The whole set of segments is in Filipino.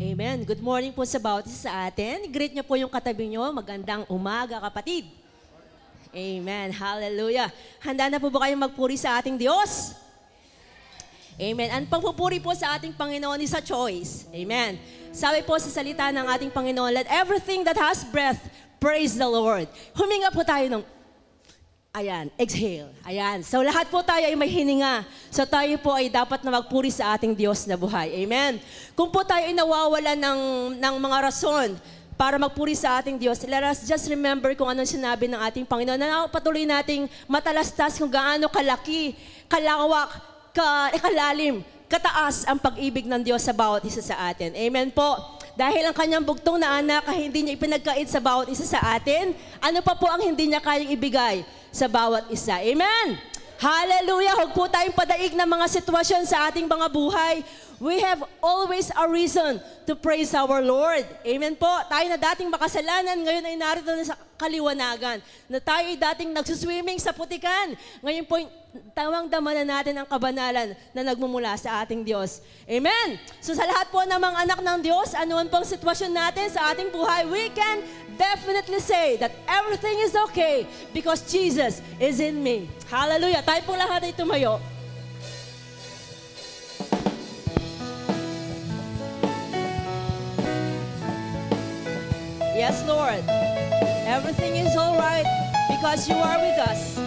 Amen. Good morning po sa bawat isa sa atin. Greet niyo po yung katabi niyo. Magandang umaga, kapatid. Amen. Hallelujah. Handa na po ba kayong magpuri sa ating Diyos? Amen. Ang pagpupuri po sa ating Panginoon is a choice. Amen. Sabi po sa salita ng ating Panginoon, let everything that has breath, praise the Lord. Huminga po tayo ng, ayan, exhale. Ayan. So lahat po tayo ay may hininga. So tayo po ay dapat na magpuri sa ating Diyos na buhay. Amen. Kung po tayo ay nawawala ng mga rason para magpuri sa ating Diyos, let us just remember kung anong sinabi ng ating Panginoon na patuloy nating matalastas kung gaano kalaki, kalawak, kalalim, kataas ang pag-ibig ng Diyos sa bawat isa sa atin. Amen po. Dahil ang kanyang bugtong na anak ay hindi niya ipinagkait sa bawat isa sa atin, ano pa po ang hindi niya kayang ibigay sa bawat isa. Amen! Hallelujah! Huwag po tayong padaig ng mga sitwasyon sa ating mga buhay. We have always a reason to praise our Lord. Amen po. Tayo na dating makasalanan, ngayon ay narito na sa kaliwanagan. Na tayo ay dating nagsuswimming sa putikan. Ngayon po, tawang dama na natin ang kabanalan na nagmumula sa ating Diyos. Amen! So sa lahat po ng mga anak ng Diyos, anuman pong sitwasyon natin sa ating buhay, we can definitely say that everything is okay because Jesus is in me. Hallelujah! Tayo po lahat ay tumayo. Yes, Lord. Everything is all right because you are with us.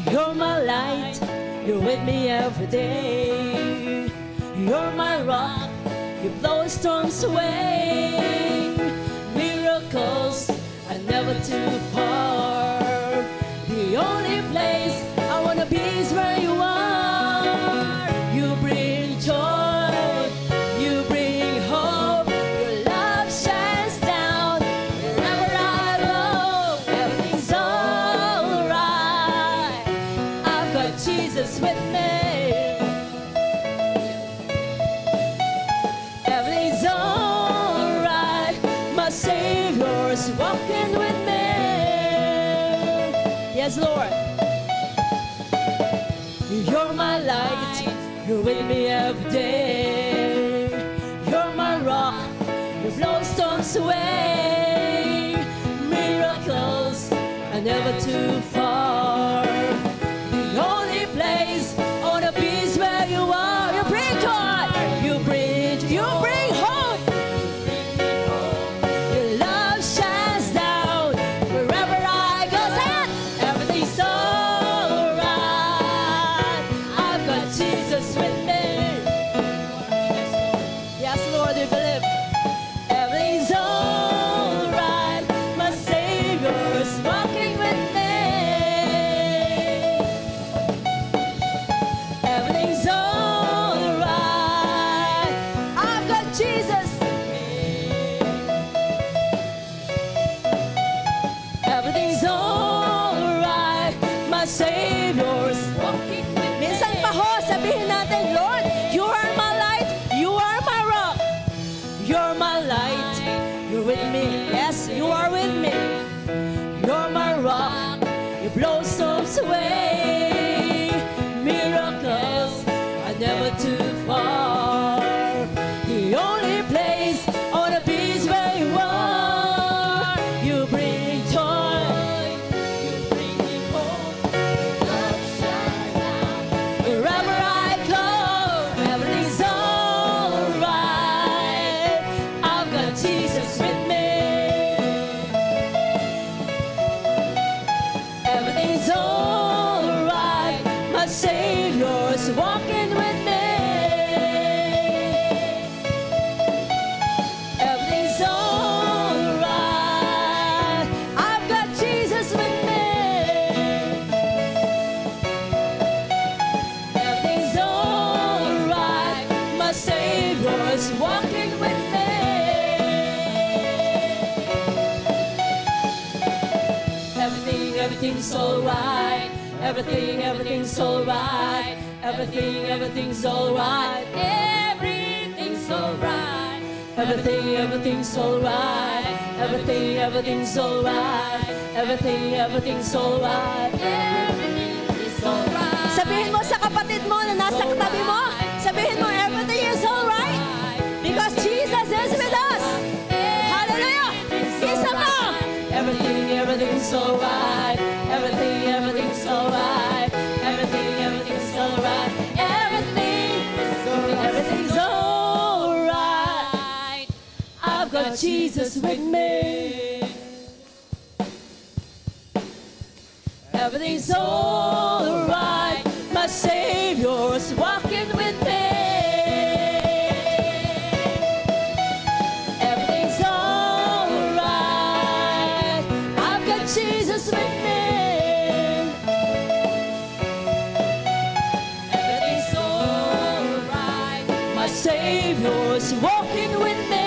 You're my light, you're with me every day. You're my rock, you blow storms away. Miracles are never too far. The only place I wanna be is where you are. You bring joy, you bring hope. Your love shines down wherever I go. Everything's alright. I've got Jesus with me. Everything's alright. My Savior's walking with me. Yes, Lord. You're my light, you're with me every day. You're my rock, you blow storms away. Miracles are never too far. The only place I wanna be is where you are. You bring joy, you bring hope. Your love shines down wherever I go. Say it! Everything's alright. I've got Jesus with me. Yes, Lord, we believe. Everything's alright. My Savior's walking with me. Everything's alright. I've got Jesus. Everything's alright. My Savior's walking with me. Minsan pa ho, sabihin natin, Lord, you are my light, you are my rock. You're my light, you're with me. Yes, you are with me. You're my rock, you blow storms away. Miracles are never too far. The only place I wanna be is where you are. You bring joy, you bring hope. Love shines down wherever I go. Everything's alright. I've got Jesus with me. Everything's alright. My Savior's walking with me. Everything's alright. I've got Jesus with me. Everything's alright. My Savior's walking with me. Everything's alright. Everything's alright. Everything's alright. Yeah. everything's alright. Everything's alright. Everything's alright. Everything's alright. Sabihin mo sa kapatid mo na nasa katabi mo, sabihin mo, everything is alright. Because Jesus is with us. Hallelujah. Isa pa. Everything's alright. Everything's alright. Everything's alright. Everything's alright. I've got Jesus with me. Everything's alright. My Savior's walking with me. Everything's alright. I've got Jesus with me. Everything's alright. My Savior's walking with me.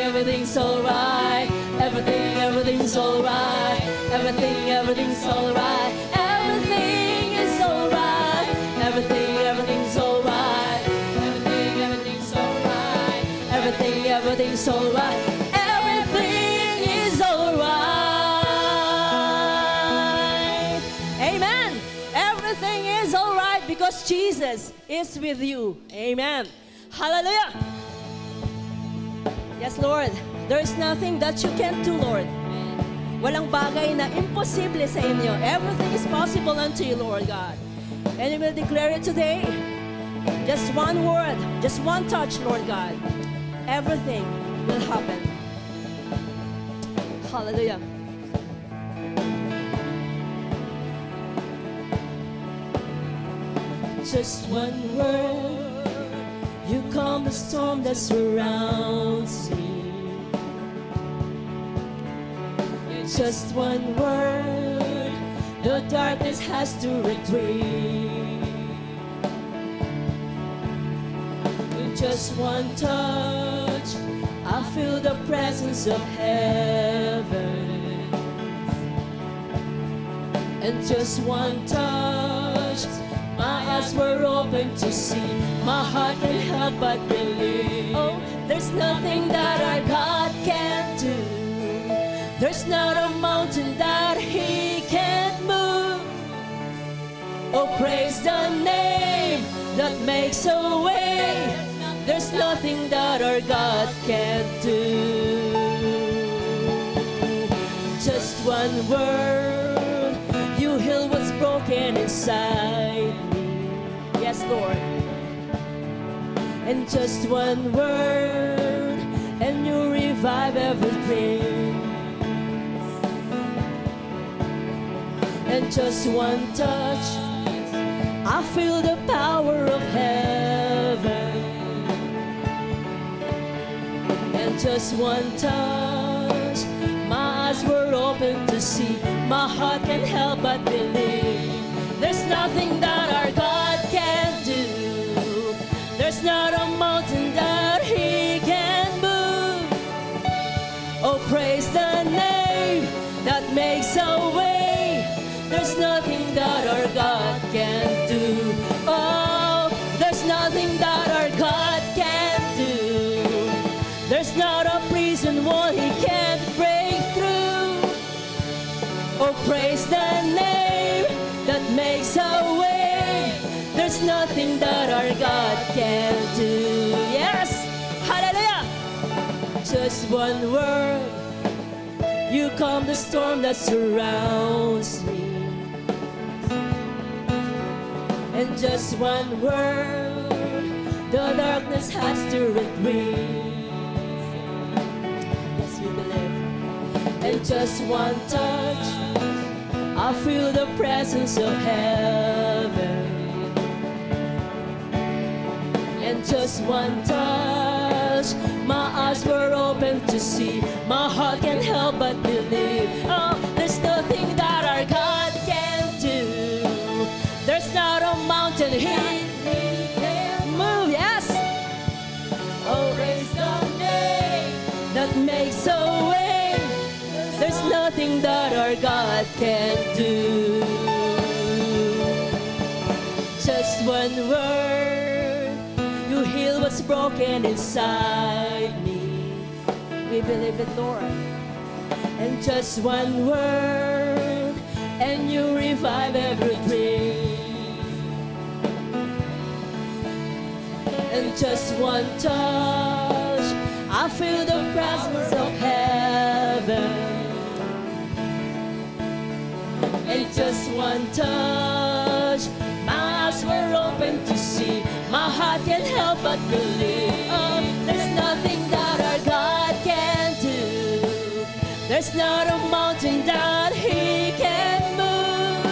Everything's alright. Everything's alright. Everything's alright. Everything is alright. Everything's alright. Everything's alright. Everything's alright. Everything is alright. Amen. Everything is alright because Jesus is with you. Amen. Hallelujah. Yes, Lord. There is nothing that you can't do, Lord. Walang bagay na imposible sa inyo. Everything is possible unto you, Lord God. And we will declare it today. Just one word, just one touch, Lord God. Everything will happen. Hallelujah. Just one word, you calm the storm that surrounds me. Just one word, the darkness has to retreat. With just one touch, I feel the presence of heaven. And just one touch, my eyes were open to see. My heart can help but believe. Oh, there's nothing that our God can't do. There's not a mountain that He can't move. Oh, praise the name that makes a way. There's nothing that our God can't do. Just one word, you heal what's broken inside me. Yes, Lord. And just one word, and you revive everything. And just one touch, I feel the power of heaven. And just one touch, my eyes were open to see. My heart can't help but believe. There's nothing that our God can't do. There's not a mountain that He can't move. Oh, praise the name that makes a way. There's nothing that our God can't do. Oh, there's nothing that our God can't do. There's not a prison wall He can't break through. Oh, praise the name that makes a way. There's nothing that our God can't do. Yes, hallelujah. Just one word, you calm the storm that surrounds me. And just one word, the darkness has to retreat. Yes, we believe. And just one touch, I feel the presence of heaven. And just one touch, my eyes were open to see. My heart can't help but believe. Oh, there's nothing that our God can't do. There's not a mountain He can't move. Yes. Oh, praise the name that makes a way. There's nothing that our God can't do. Just one one word, you heal what's broken inside me. We believe it, Lord. And just one word, and you revive every dream. And just one touch, I feel the presence of heaven. And just one touch, my eyes were open to see. My heart can't help but believe. Oh, there's nothing that our God can do. There's not a mountain that He can move.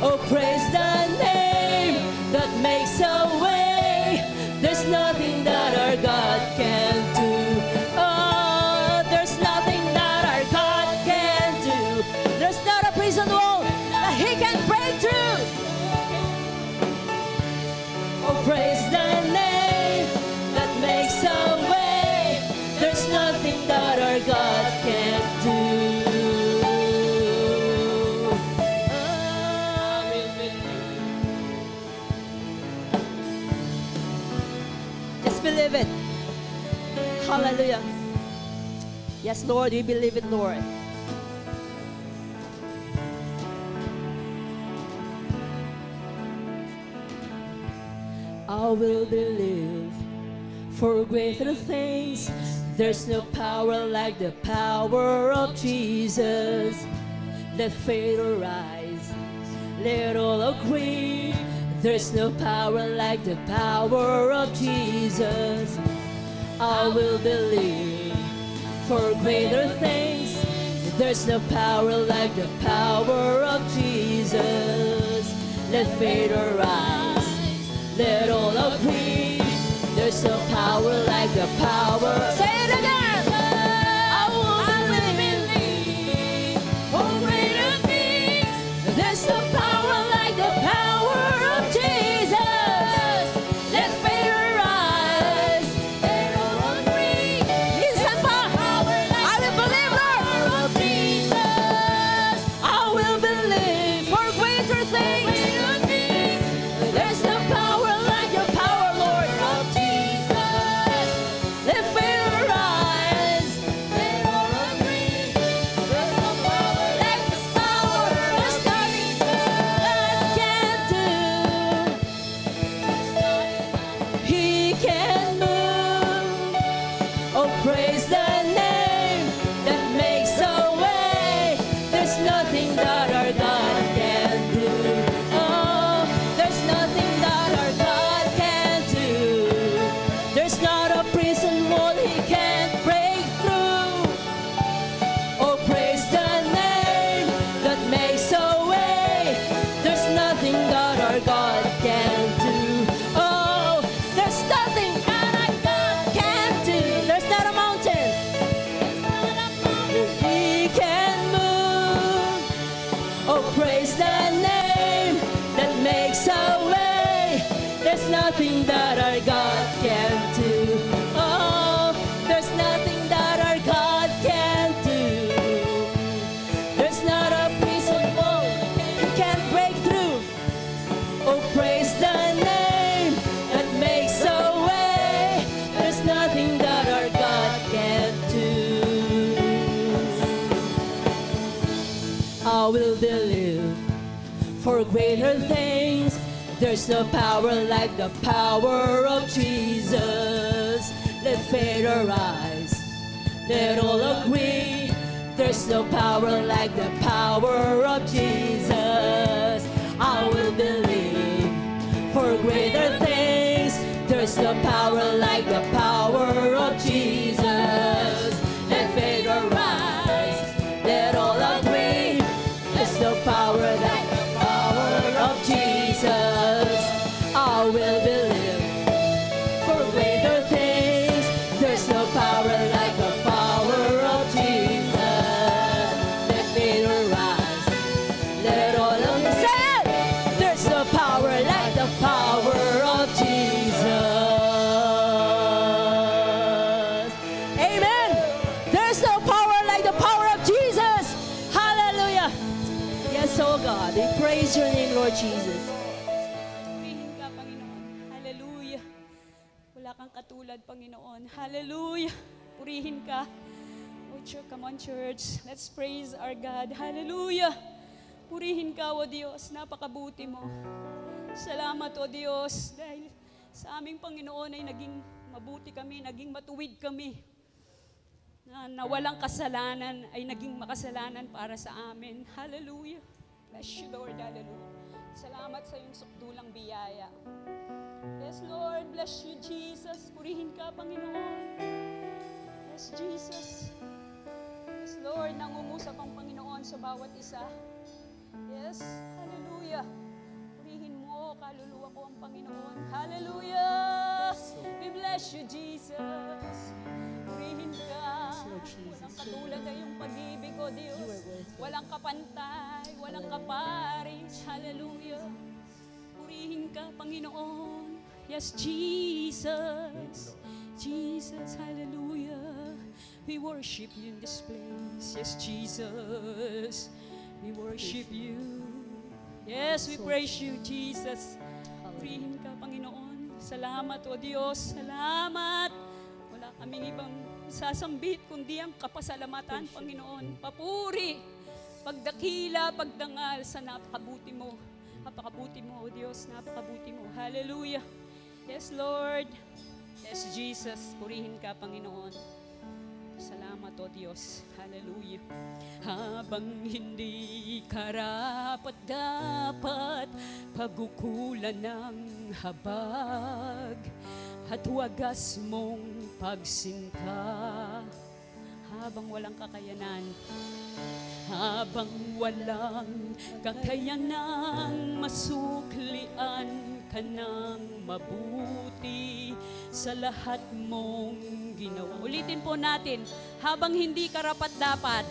Oh, praise the name that makes a way. There's nothing that our God can do. Oh, there's nothing that our God can do. There's not a prison wall that He can break through. Oh, praise the name that makes a way. There's nothing that our God can do. Just believe it. Hallelujah. Yes, Lord, we believe it, Lord. I will believe for greater things. There's no power like the power of Jesus. Let faith arise, let all agree. There's no power like the power of Jesus. I will believe for greater things. There's no power like the power of Jesus. Let faith arise, let all agree. There's no power like the power. Say it again. I will believe for greater things. There's no power like the power of Jesus. Let faith arise, let all agree. Listen pa. I will believe, Lord. I will believe for greater things. There's no power like your power, Lord. Let faith arise, let all agree. There's no power like this power. There's nothing God can do. He can move. Oh, praise the name that makes a way. There's nothing that our God can do. Oh, there's nothing that our God can do. There's not a prison wall He can't break through. Oh, praise the name that makes a way. There's nothing that our God can do. Oh, there's nothing that our God can do. There's not a mountain He can move. Oh, praise the name that makes a way. There's nothing that our God can do. Oh, there's nothing that our God can do. There's not a prison wall He can't break through. Oh, praise the name that makes a way. There's nothing that our God can do. I will believe for greater things. There's no power like the power of Jesus. Let faith arise, let all agree. There's no power like the power of Jesus. I will believe for greater things. There's no power like the power of Jesus. Let faith arise, let all agree. There's no power like the power of Jesus. I will believe for greater things. There's no power like the power of Jesus. Let faith arise, let all understand. There's no power like the power of Jesus. Amen. There's no power like the power of Jesus. Hallelujah. Yes, oh God, we praise your name, Lord Jesus. kang katulad, Panginoon. Hallelujah. Purihin ka. Oh, church, come on, church. Let's praise our God. Hallelujah. Purihin ka, O Diyos. Napakabuti mo. Salamat, O Diyos. Dahil sa aming Panginoon ay naging mabuti kami, naging matuwid kami. Na walang kasalanan ay naging makasalanan para sa amin. Hallelujah. Bless you, Lord. Hallelujah. Salamat sa iyong sukdulang biyaya. Yes, Lord. Bless you, Jesus. Purihin ka, Panginoon. Yes, Jesus. Yes, Lord. Nangungusap ang Panginoon sa bawat isa. Yes. Hallelujah. Purihin mo, kaluluwa ko ang Panginoon. Hallelujah. We bless you, Jesus. Purihin ka. Walang katulad na yung pag-ibig, O Diyos. Walang kapantay, walang kaparis. Hallelujah. Purihin ka, Panginoon. Yes, Jesus. Jesus, hallelujah. We worship you in this place. Yes, Jesus. We worship you. Yes, we praise you, Jesus. Purihin ka, Panginoon. Salamat, O Diyos. Salamat. Wala kaming ibang sasambit kundi ang kapasalamatan, Panginoon. Papuri, pagdakila, pagdangal sa napakabuti mo. Napakabuti mo, O Diyos. Napakabuti mo. Hallelujah. Yes, Lord. Yes, Jesus. Purihin ka, Panginoon. Salamat, O Diyos. Hallelujah. Habang hindi karapat-dapat pagukulan ng habag at wagas mong pagsinta, habang walang kakayanan, habang walang kakayanan, masuklian ka ng mabuti sa lahat mong ginawa. Ulitin po natin, habang hindi karapat-dapat,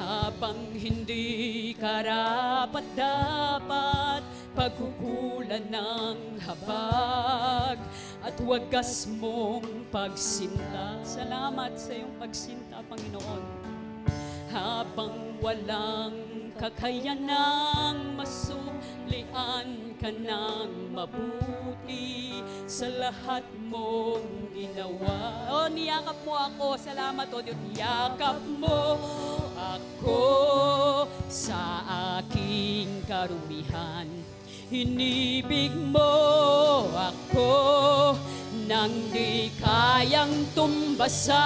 habang hindi karapat-dapat, pagkukulan ng habag at wagas mong pagsinta. Salamat sa iyong pagsinta, Panginoon. Habang walang kakayanang masulian ka ng mabuti sa lahat mong ginawa. O, niyakap mo ako. Salamat, O Diyos. Niyakap mo ako sa aking karumihan. Inibig mo ako nang di kayang tumbasan.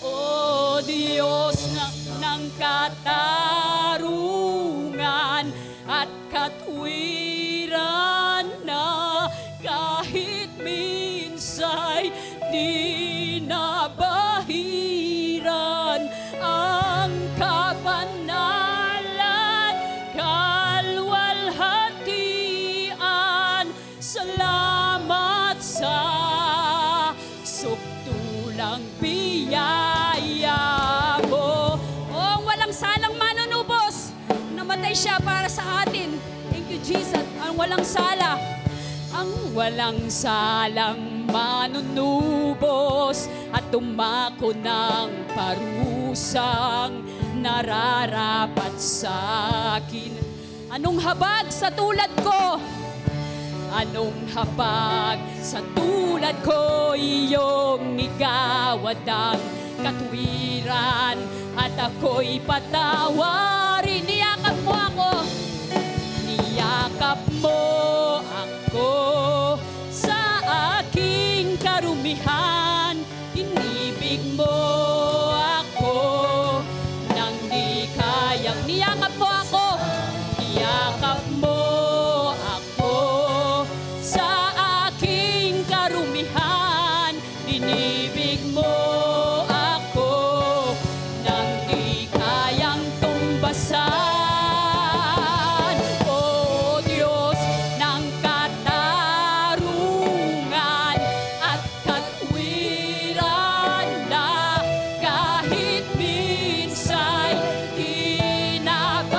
O Diyos ng katarungan at katwiran na kahit minsay di nabahiran ang kabanalan, kalwalhatian. Salamat sa sukdulang biyaya mo. Oh, walang salang manunubos. Namatay siya para sa atin. Thank you, Jesus. Ang walang sala. Ang walang salang manunubos at tumako ng parusang nararapat sa akin. Anong habag sa tulad ko? Anong habag sa tulad ko? Iyong igawad ang katwiran at ako'y patawarin. Niyakap mo ako. Niyakap mo ako sa aking karumihan. Inibig mo ako nang di kayang. Niyakap mo ako. Niyakap mo ako sa aking karumihan. Inibig mo ako nang di kayang tumbasan. O Diyos ng katarungan at katwiran na kahit minsay di nabahiran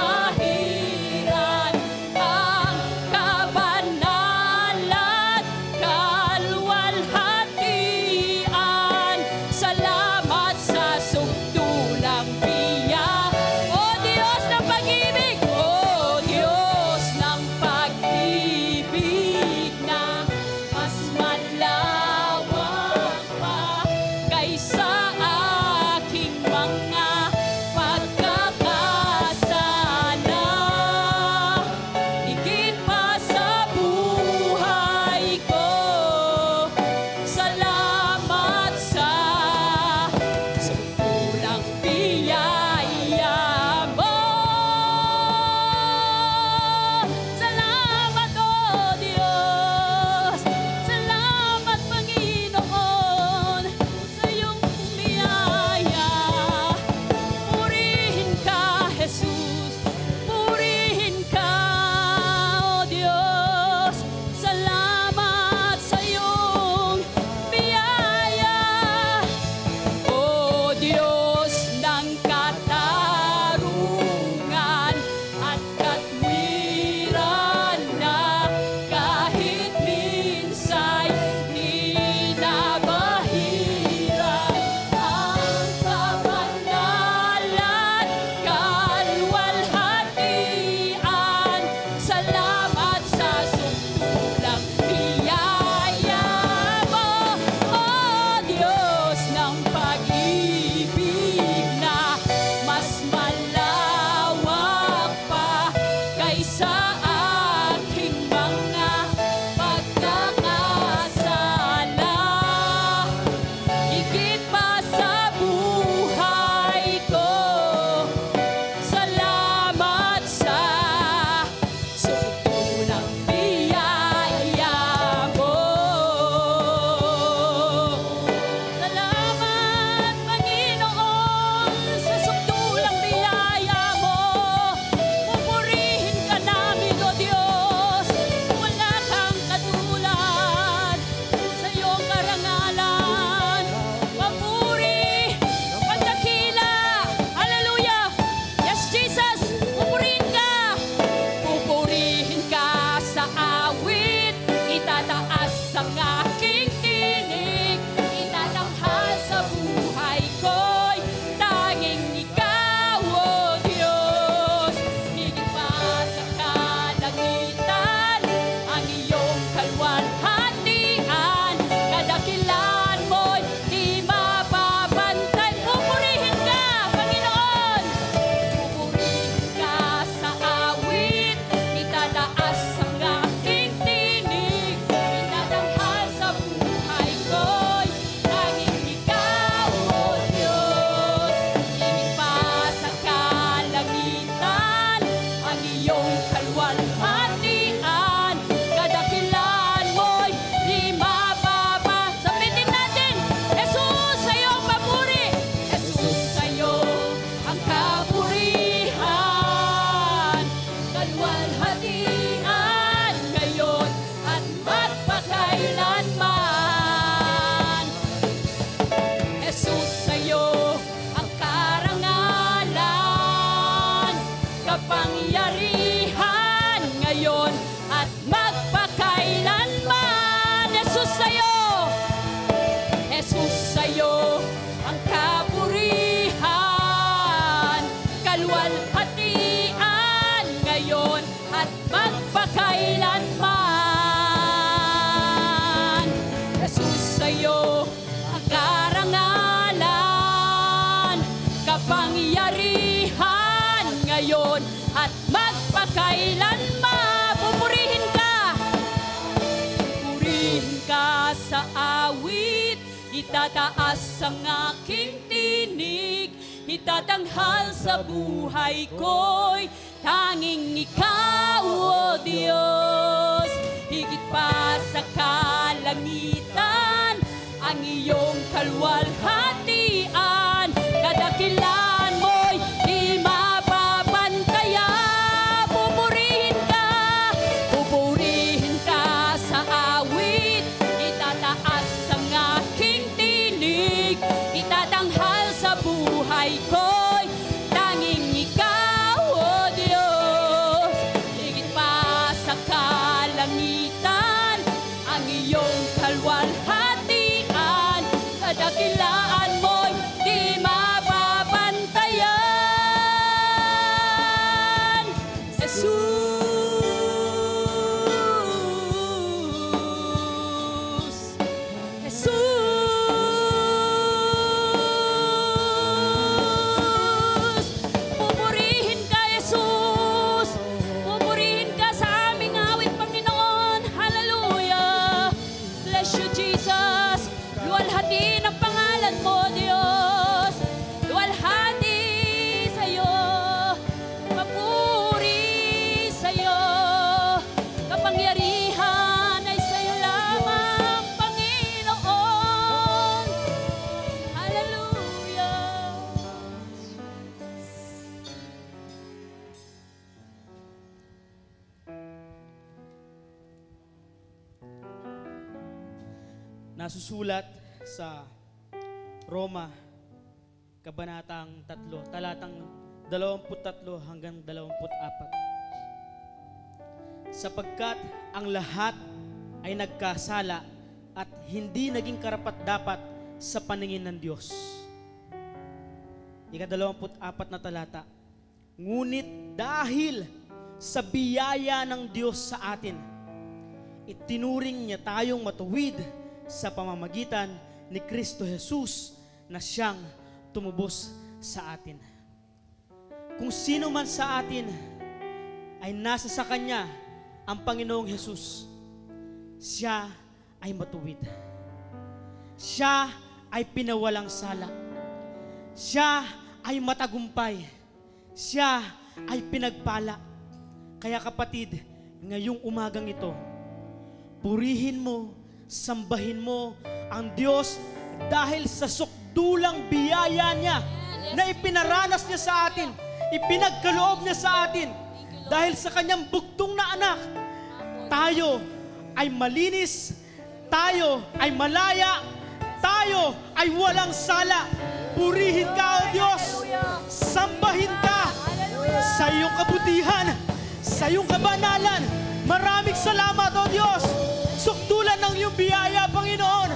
at magpakailanman. Pupurihin ka. Purihin ka sa awit, itataas ang aking tinig, itatanghal sa buhay ko'y tanging ikaw, O Diyos. Higit pa sa kalangitan, ang iyong kalwalhatian, kadakilaan mo'y di mapapantayan. Pupurihin ka sa awit, itataas ang aking tinig, itatanghal sa buhay ko'y tanging ikaw, O Diyos. Higit pa sa kalangitan, ang iyong kalwalhatian, kadakilaan mo'y di mapapantayan. Jesus, Jesus, pupurihin ka, Jesus. Pupurihin ka sa aming awit, Panginoon. Hallelujah. Bless you, Jesus. Luwalhati ng pangalan mo, Diyos. Luwalhati sa'yo. Papuri sa'yo. Kapangyarihan ay sa'yo lamang, Panginoon. Hallelujah. Nasusulat sa Roma, Kabanatang 3, talatang 23 hanggang 24. Sapagkat ang lahat ay nagkasala at hindi naging karapat-dapat sa paningin ng Diyos. Ika-24 na talata. Ngunit dahil sa biyaya ng Diyos sa atin, itinuring niya tayong matuwid sa pamamagitan ni Kristo Jesus na siyang tumubos sa atin. Kung sino man sa atin ay nasa sa Kanya ang Panginoong Jesus, siya ay matuwid. Siya ay pinawalang sala. Siya ay matagumpay. Siya ay pinagpala. Kaya kapatid, ngayong umagang ito, purihin mo, sambahin mo ang Diyos dahil sa sukdulang biyaya niya na ipinaranas niya sa atin, ipinagkaloob niya sa atin. Dahil sa kanyang bugtong na anak, tayo ay malinis, tayo ay malaya, tayo ay walang sala. Purihin ka, O Diyos, sambahin ka sa iyong kabutihan, sa iyong kabanalan. Maraming salamat, O Diyos. Sukdulan ng iyong biyaya, Panginoon.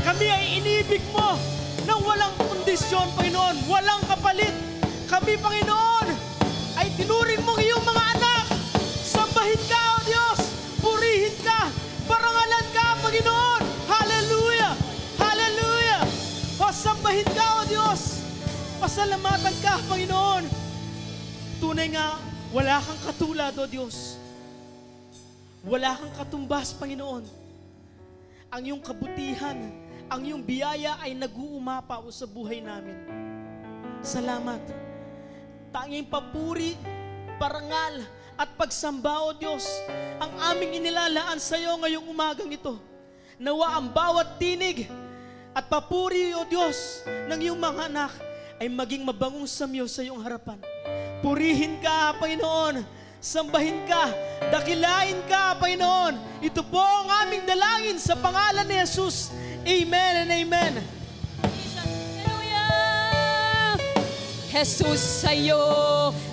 Kami ay inibig mo ng walang kondisyon, Panginoon, walang kapalit. Kami, Panginoon, ay tinuring mong iyong mga anak. Sambahin ka, O Diyos. Purihin ka. Parangalan ka, Panginoon. Hallelujah. Hallelujah. Sambahin ka, O Diyos. Pasalamatan ka, Panginoon. Tunay nga, wala kang katulad, O Diyos. Wala kang katumbas, Panginoon. Ang iyong kabutihan, ang iyong biyaya ay nag-uumapaw sa buhay namin. Salamat. Tanging papuri, parangal, at pagsamba, O Diyos, ang aming inilalaan sa iyo ngayong umagang ito. Nawa ang bawat tinig at papuri, O Diyos, ng iyong mga anak ay maging mabangong samyo sa iyong harapan. Purihin ka, Panginoon. Sambahin ka, dakilain ka, Panginoon. Ito po ang aming dalangin sa pangalan ni Jesus. Amen and amen. Hallelujah! Jesus, sa'yo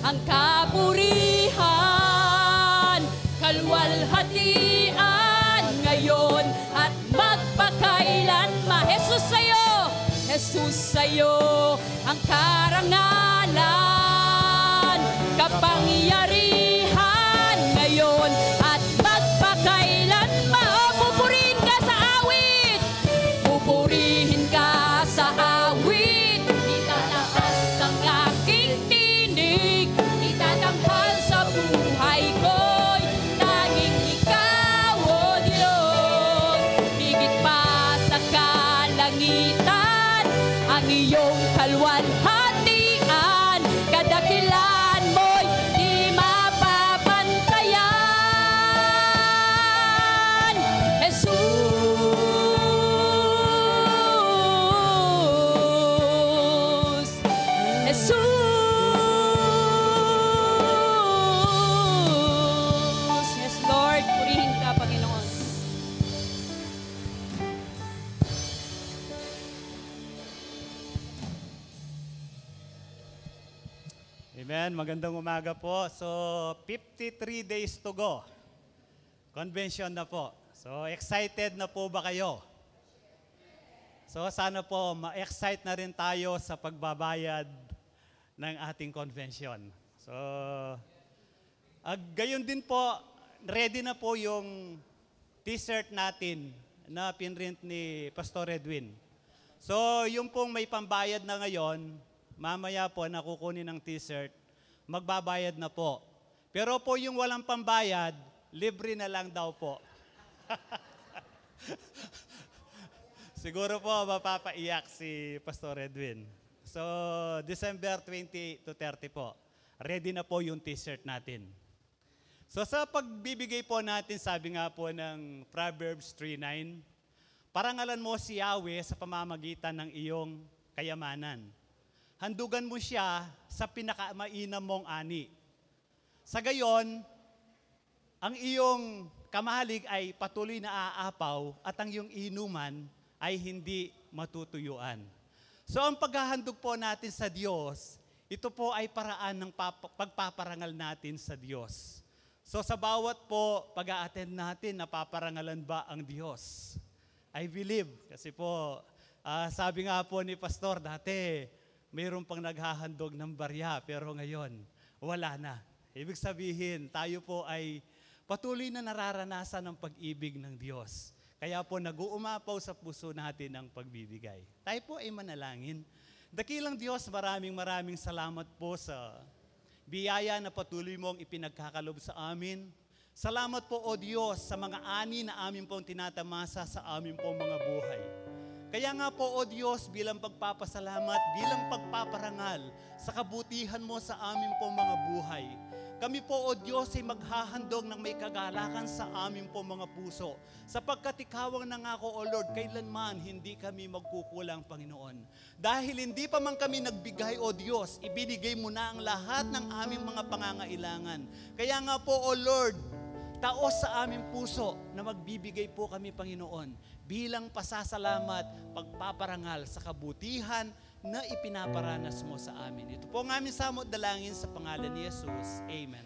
ang kapurihan, kalwalhatian ngayon at magpakailanman. Jesus, sa'yo! Jesus, sa'yo ang karangalan, kapangyarihan ngayon at magpakailanman. O, pupurihin ka sa awit. Pupurihin ka sa awit. Itataas ang aking tinig. Itatanghal Amen. Magandang umaga po. So, 53 days to go. Convention na po. So, excited na po ba kayo? So, sana po ma-excite na rin tayo sa pagbabayad ng ating convention. So, gayon din po, ready na po yung t-shirt natin na pinrint ni Pastor Edwin. So, yung pong may pambayad na ngayon, mamaya po nakukunin ng t-shirt, magbabayad na po. Pero po yung walang pambayad, libre na lang daw po. Siguro po mapapaiyak si Pastor Edwin. So, December 20 to 30 po, ready na po yung t-shirt natin. So sa pagbibigay po natin, sabi nga po ng Proverbs 3:9, parangalan mo si Yahweh sa pamamagitan ng iyong kayamanan. Handugan mo siya sa pinakamainam mong ani. Sa gayon, ang iyong kamahalig ay patuloy na aapaw at ang iyong inuman ay hindi matutuyuan. So ang paghahandog po natin sa Diyos, ito po ay paraan ng pagpaparangal natin sa Diyos. So sa bawat po pag-a-attend natin, napaparangalan ba ang Diyos? I believe. Kasi po, sabi nga po ni Pastor, dati mayroon pang naghahandog ng barya, pero ngayon, wala na. Ibig sabihin, tayo po ay patuloy na nararanasan ng pag-ibig ng Diyos. Kaya po nag-uumapaw sa puso natin ang pagbibigay. Tayo po ay manalangin. Dakilang Diyos, maraming salamat po sa biyaya na patuloy mong ipinagkakalob sa amin. Salamat po, O Diyos, sa mga ani na amin pong tinatamasa sa amin pong mga buhay. Kaya nga po, O Diyos, bilang pagpapasalamat, bilang pagpaparangal sa kabutihan mo sa amin pong mga buhay, kami po, O Diyos, ay maghahandog ng may kagalakan sa amin po mga puso. Sapagkat ikaw ang nangako, O Lord, kailanman hindi kami magkukulang, Panginoon. Dahil hindi pa man kami nagbigay, O Diyos, ibinigay mo na ang lahat ng aming mga pangangailangan. Kaya nga po, O Lord, taos sa aming puso na magbibigay po kami, Panginoon, bilang pasasalamat, pagpaparangal sa kabutihan na ipinaparanas mo sa amin. Ito po ang aming samot dalangin sa pangalan ni Jesus. Amen.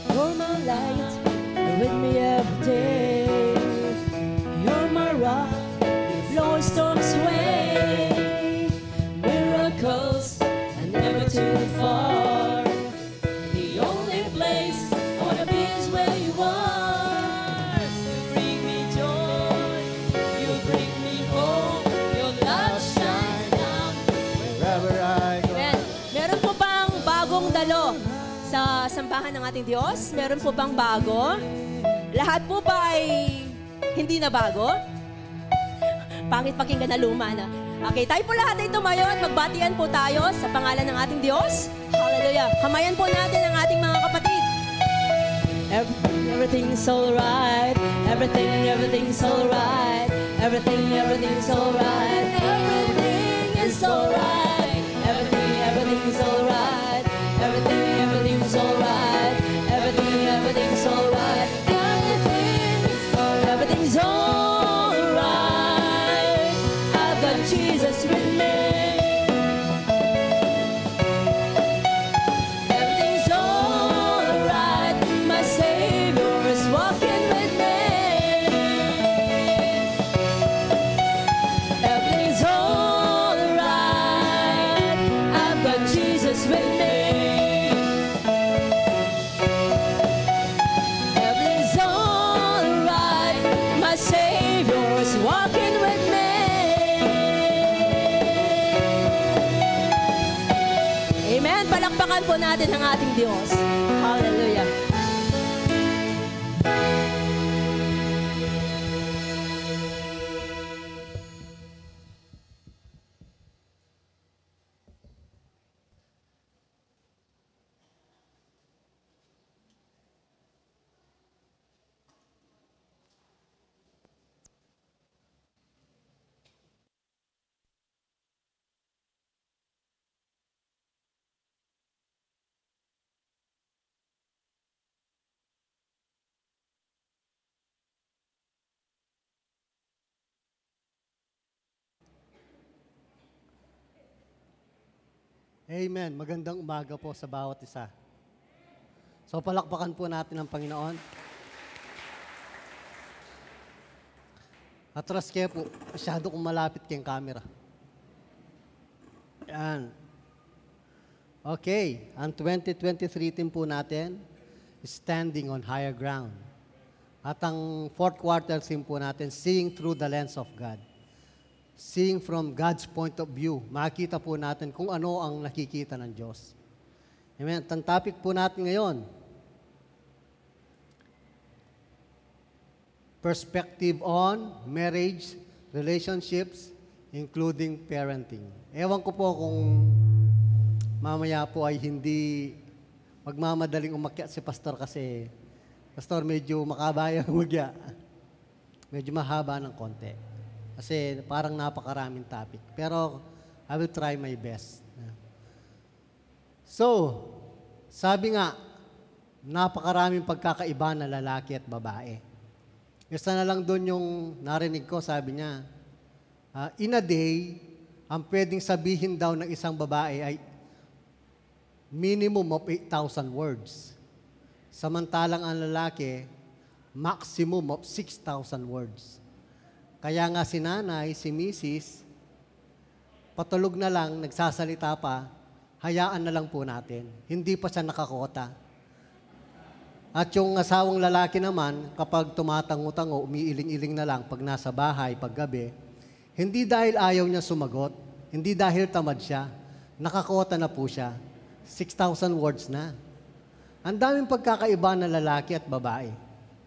You're my light, you're with me every day. You're my rock, you blow storms away. Miracles are never too far. The only place I wanna be is where you are. You bring me joy, you bring me hope. Your love shines down wherever I go. Amen. Meron po bang bagong dalo sa sambahan ng ating Diyos? Meron po bang bago? Lahat po ba ay hindi na bago? Pangit pakinggan na luma na. Okay, tayo po lahat ay tumayo at magbatian po tayo sa pangalan ng ating Diyos. Hallelujah. Kamayan po natin ang ating mga kapatid. Everything's alright. Everything's alright. Everything's alright. Everything is alright. Everything's alright. Everything's alright. Everything's alright. Everything's alright. I've got Jesus with me. Everything's alright. My Savior is walking with me. Everything's alright. I've got Jesus with me. Everything's alright. My Savior is walking with me. Amen. Palakpakan po natin ang ating Diyos. Hallelujah. Amen. Magandang umaga po sa bawat isa. So palakpakan po natin ang Panginoon. Atras kayo po, masyado kong malapit kayong camera. Yan. Okay, ang 2023 team po natin, Standing on Higher Ground. At ang fourth quarter theme po natin, Seeing Through the Lens of God. Seeing from God's point of view. Makikita po natin kung ano ang nakikita ng Diyos. Amen. Ang topic po natin ngayon, perspective on marriage, relationships, including parenting. Ewan ko po kung mamaya po ay hindi magmamadaling umakyat si Pastor kasi Pastor medyo makabaya magya. Medyo mahaba ng konti. Kasi parang napakaraming topic. Pero I will try my best. So, sabi nga, napakaraming pagkakaiba na lalaki at babae. Isa na lang doon yung narinig ko, sabi niya, in a day, ang pwedeng sabihin daw ng isang babae ay minimum of 8,000 words. Samantalang ang lalaki, maximum of 6,000 words. Kaya nga si nanay, si misis, patulog na lang, nagsasalita pa, hayaan na lang po natin. Hindi pa siya nakakota. At yung asawang lalaki naman, kapag tumatango-tango, umiiling-iling na lang pag nasa bahay, pag gabi, hindi dahil ayaw niya sumagot, hindi dahil tamad siya, nakakota na po siya. 6,000 words na. Ang daming pagkakaiba ng lalaki at babae.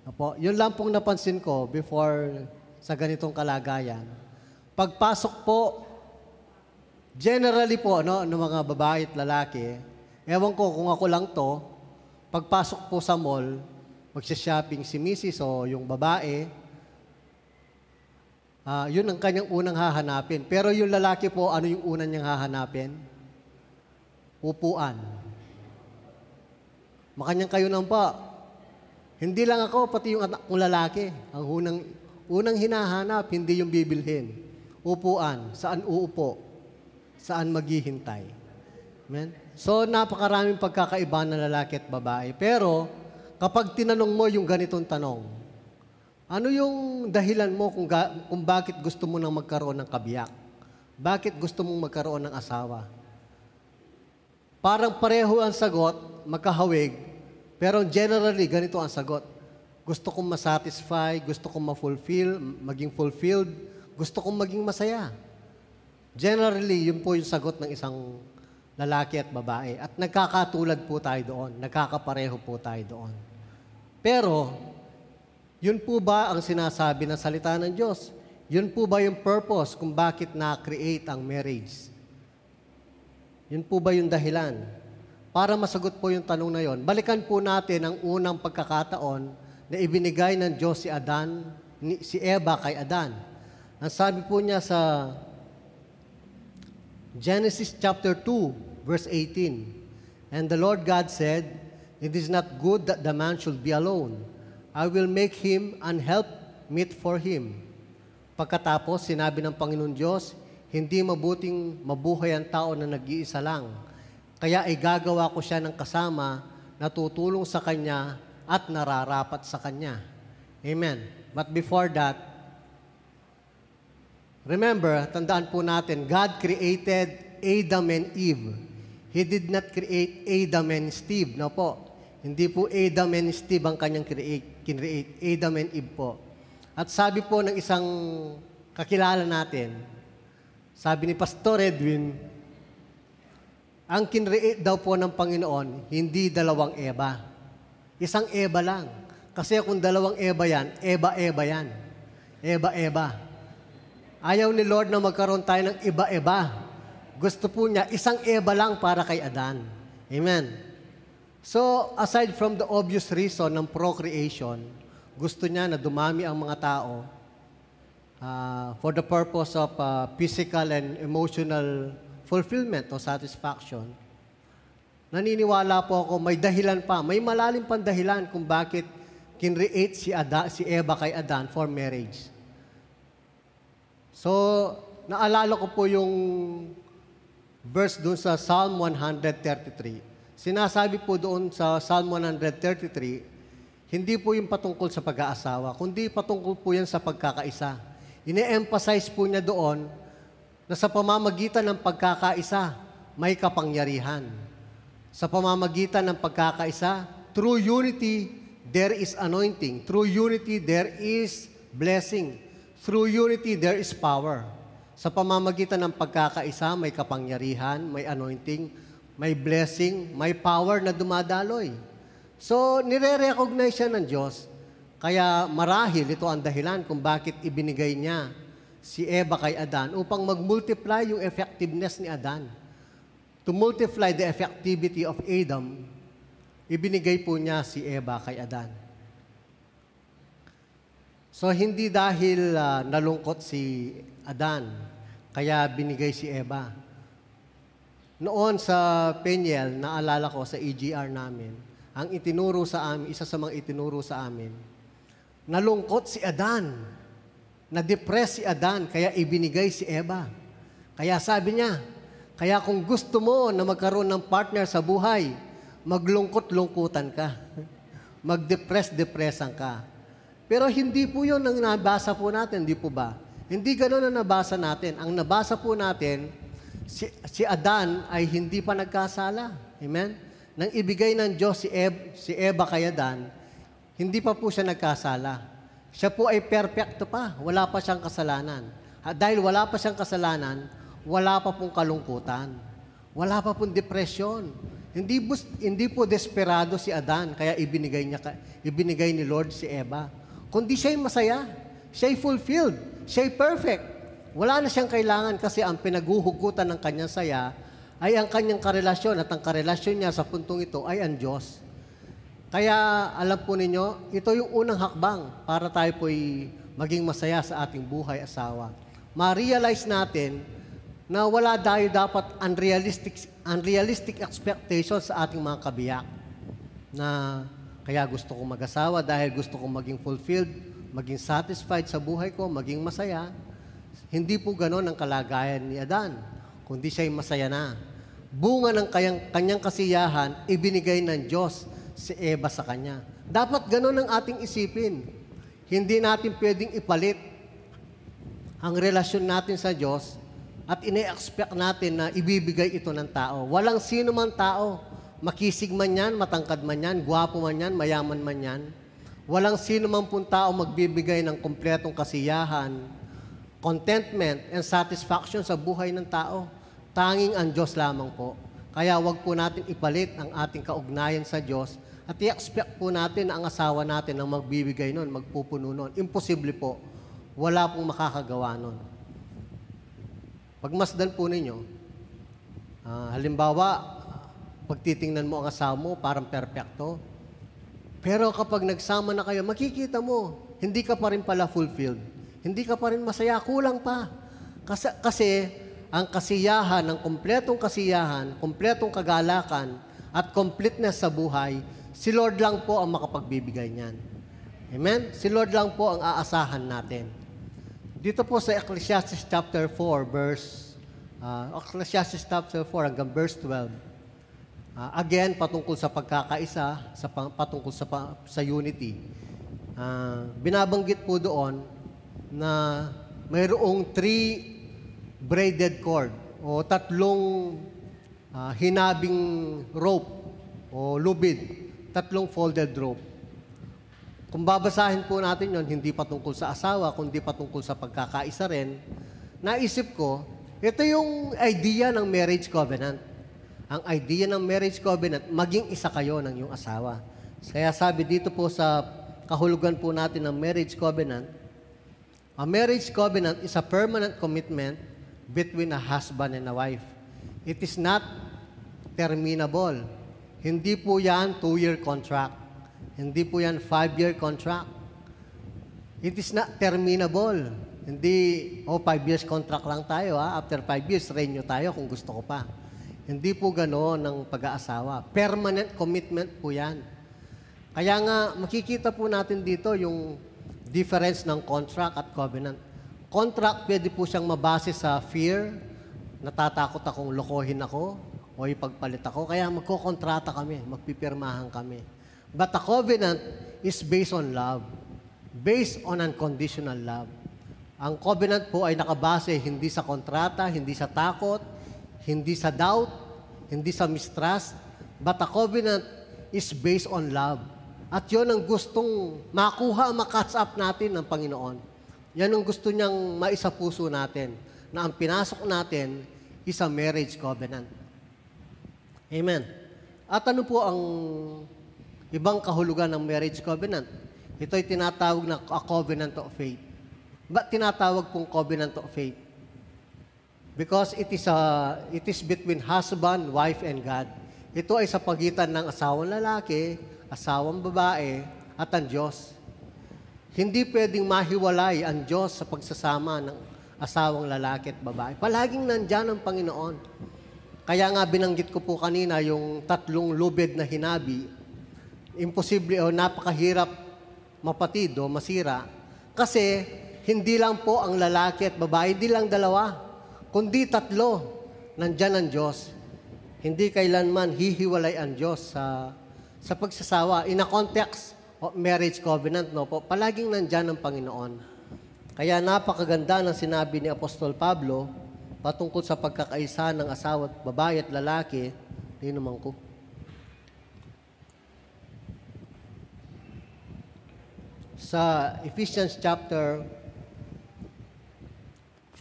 Opo, yun lang pong napansin ko before sa ganitong kalagayan. Pagpasok po, generally po, no, ng mga babae at lalaki, ewan ko kung ako lang to, pagpasok po sa mall, magsha-shopping si misis o yung babae, yun ang kanyang unang hahanapin. Pero yung lalaki po, ano yung unang niyang hahanapin? Upuan. Makanyang kayo nang pa. Hindi lang ako, pati yung anak kong lalaki. Ang unang hinahanap, hindi yung bibilhin. Upuan. Saan uupo? Saan maghihintay? Amen? So, napakaraming pagkakaiba ng lalaki at babae. Pero, kapag tinanong mo yung ganitong tanong, ano yung dahilan mo kung bakit gusto mo nang magkaroon ng kabiyak? Bakit gusto mong magkaroon ng asawa? Parang pareho ang sagot, magkahawig, pero generally, ganito ang sagot. Gusto kong masatisfy, gusto kong ma-fulfill, maging fulfilled, gusto kong maging masaya. Generally, yun po yung sagot ng isang lalaki at babae. At nagkakatulad po tayo doon. Nagkakapareho po tayo doon. Pero, yun po ba ang sinasabi ng salita ng Diyos? Yun po ba yung purpose kung bakit na-create ang marriage? Yun po ba yung dahilan? Para masagot po yung tanong na yon, balikan po natin ang unang pagkakataon na ibinigay ng Diyos si Eva kay Adan. Ang sabi po niya sa Genesis chapter 2, verse 18, And the Lord God said, It is not good that the man should be alone. I will make him an helpmeet for him. Pagkatapos, sinabi ng Panginoon Diyos, hindi mabuting mabuhay ang tao na nag-iisa lang. Kaya ay gagawa ko siya ng kasama na tutulong sa kanya at nararapat sa kanya. Amen. But before that, remember, tandaan po natin, God created Adam and Eve. He did not create Adam and Steve. No po. Hindi po Adam and Steve ang kanyang kinreate. Adam and Eve po. At sabi po ng isang kakilala natin, sabi ni Pastor Edwin, ang kinreate daw po ng Panginoon, hindi dalawang Eva. Isang Eva lang. Kasi kung dalawang Eva yan, Eva-Eva yan. Eva-Eva. Ayaw ni Lord na magkaroon tayo ng iba-iba. Gusto po niya, isang Eva lang para kay Adan. Amen. So, aside from the obvious reason ng procreation, gusto niya na dumami ang mga tao for the purpose of physical and emotional fulfillment o satisfaction. Naniniwala po ako, may dahilan pa, may malalim pang dahilan kung bakit kinreate si Eva kay Adan for marriage. So, naalala ko po yung verse doon sa Psalm 133. Sinasabi po doon sa Psalm 133, hindi po yung patungkol sa pag-aasawa, kundi patungkol po yan sa pagkakaisa. Ine-emphasize po niya doon na sa pamamagitan ng pagkakaisa, may kapangyarihan. Sa pamamagitan ng pagkakaisa, through unity, there is anointing. Through unity, there is blessing. Through unity, there is power. Sa pamamagitan ng pagkakaisa, may kapangyarihan, may anointing, may blessing, may power na dumadaloy. So, nire-recognize siya ng Diyos. Kaya marahil ito ang dahilan kung bakit ibinigay niya si Eva kay Adan upang mag-multiply yung effectiveness ni Adan. To multiply the effectivity of Adam, ibinigay po niya si Eva kay Adan. So, hindi dahil nalungkot si Adan, kaya binigay si Eva. Noon sa Peniel, naalala ko sa EGR namin, ang itinuro sa amin, isa sa mga itinuro sa amin, nalungkot si Adan, na-depress si Adan, kaya ibinigay si Eva. Kaya sabi niya, kaya kung gusto mo na magkaroon ng partner sa buhay, maglungkot-lungkutan ka. Mag-depress-depressan ka. Pero hindi po yun ang nabasa po natin, di po ba? Hindi gano'n ang nabasa natin. Ang nabasa po natin, si Adan ay hindi pa nagkasala. Amen? Nang ibigay ng Diyos si Eva kay Adan, hindi pa po siya nagkasala. Siya po ay perfecto pa. Wala pa siyang kasalanan. Dahil wala pa siyang kasalanan, wala pa pong kalungkutan. Wala pa pong depresyon. Hindi po desperado si Adan, kaya ibinigay ni Lord si Eva. Kundi siya'y masaya. Siya'y fulfilled. Siya'y perfect. Wala na siyang kailangan kasi ang pinaguhugutan ng kanyang saya ay ang kanyang karelasyon at ang karelasyon niya sa puntong ito ay ang Diyos. Kaya alam po ninyo, ito yung unang hakbang para tayo po'y maging masaya sa ating buhay asawa. Ma-realize natin na wala tayo dapat unrealistic expectations sa ating mga kabiyak. Na kaya gusto kong mag-asawa dahil gusto kong maging fulfilled, maging satisfied sa buhay ko, maging masaya. Hindi po ganon ang kalagayan ni Adan, kundi siya'y masaya na. Bunga ng kanyang kasiyahan, ibinigay ng Diyos si Eva sa kanya. Dapat ganon ang ating isipin. Hindi natin pwedeng ipalit ang relasyon natin sa Diyos at ine-expect natin na ibibigay ito ng tao. Walang sino man tao, makisig man yan, matangkad man yan, gwapo man yan, mayaman man yan. Walang sino man pong tao magbibigay ng kumpletong kasiyahan, contentment, and satisfaction sa buhay ng tao. Tanging ang Diyos lamang po. Kaya wag po natin ipalit ang ating kaugnayan sa Diyos at i-expect po natin na ang asawa natin ang magbibigay nun, magpupuno nun. Imposible po. Wala pong makakagawa nun. Pagmasdan po ninyo, halimbawa, pagtitingnan mo ang asawa mo, parang perfecto. Pero kapag nagsama na kayo, makikita mo, hindi ka pa rin pala fulfilled. Hindi ka pa rin masaya, kulang pa. Kasi ang kasiyahan, ang kumpletong kasiyahan, kumpletong kagalakan, at completeness sa buhay, si Lord lang po ang makapagbibigay niyan. Amen? Si Lord lang po ang aasahan natin. Dito po sa Ecclesiastes chapter 4, Ecclesiastes chapter 4 hanggang verse 12. Again, patungkol sa pagkakaisa, patungkol sa unity. Binabanggit po doon na mayroong 3 braided cord o 3 hinabing rope o lubid, 3 folded rope. Kung babasahin po natin yon, hindi patungkol sa asawa, kundi patungkol sa pagkakaisa rin, naisip ko, ito yung idea ng marriage covenant. Ang idea ng marriage covenant, maging isa kayo ng iyong asawa. Kaya sabi dito po sa kahulugan po natin ng marriage covenant, a marriage covenant is a permanent commitment between a husband and a wife. It is not terminable. Hindi po yan 2-year contract. Hindi po yan 5-year contract. It is not terminable. Hindi, 5 years contract lang tayo, after 5 years, renew tayo kung gusto ko pa. Hindi po gano'n ng pag-aasawa. Permanent commitment po yan. Kaya nga, makikita po natin dito yung difference ng contract at covenant. Contract, pwede po siyang mabase sa fear, natatakot akong lokohin ako o ipagpalit ako. Kaya magkokontrata kami, magpipirmahan kami. But a covenant is based on love. Based on unconditional love. Ang covenant po ay nakabase hindi sa kontrata, hindi sa takot, hindi sa doubt, hindi sa mistrust, but a covenant is based on love. At yun ang gustong makuha, makatch up natin ng Panginoon. Yan ang gusto niyang maisapuso natin, na ang pinasok natin is a marriage covenant. Amen. At ano po ang ibang kahulugan ng marriage covenant? Ito ay tinatawag na a covenant of faith. Ba't tinatawag pong covenant of faith? Because it is between husband, wife, and God. Ito ay sa pagitan ng asawang lalaki, asawang babae, at ang Diyos. Hindi pwedeng mahiwalay ang Diyos sa pagsasama ng asawang lalaki at babae. Palaging nandyan ang Panginoon. Kaya nga binanggit ko po kanina yung 3 lubid na hinabi. Imposible o napakahirap mapatid o masira. Kasi hindi lang po ang lalaki at babae, hindi lang 2, kundi 3. Nandyan ang Diyos. Hindi kailanman hihiwalay ang Diyos sa pagsasawa. In a context of marriage covenant, no po, palaging nandyan ang Panginoon. Kaya napakaganda ng sinabi ni Apostol Pablo patungkol sa pagkakaisa ng asawa at babae at lalaki. Tinuman ko. Sa Ephesians chapter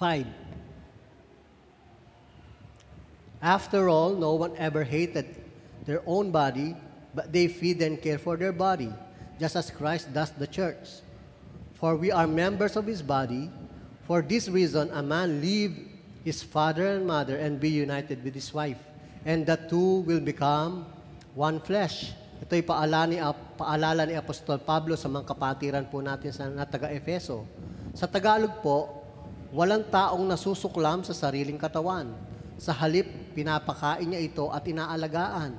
5. After all, no one ever hated their own body, but they feed and care for their body, just as Christ does the church. For we are members of His body. For this reason, a man leave his father and mother and be united with his wife, and the two will become one flesh. Ito'y paalala ni Apostol Pablo sa mga kapatiran po natin na taga-Efeso. Sa Tagalog po, walang taong nasusuklam sa sariling katawan. Sa halip, pinapakain niya ito at inaalagaan.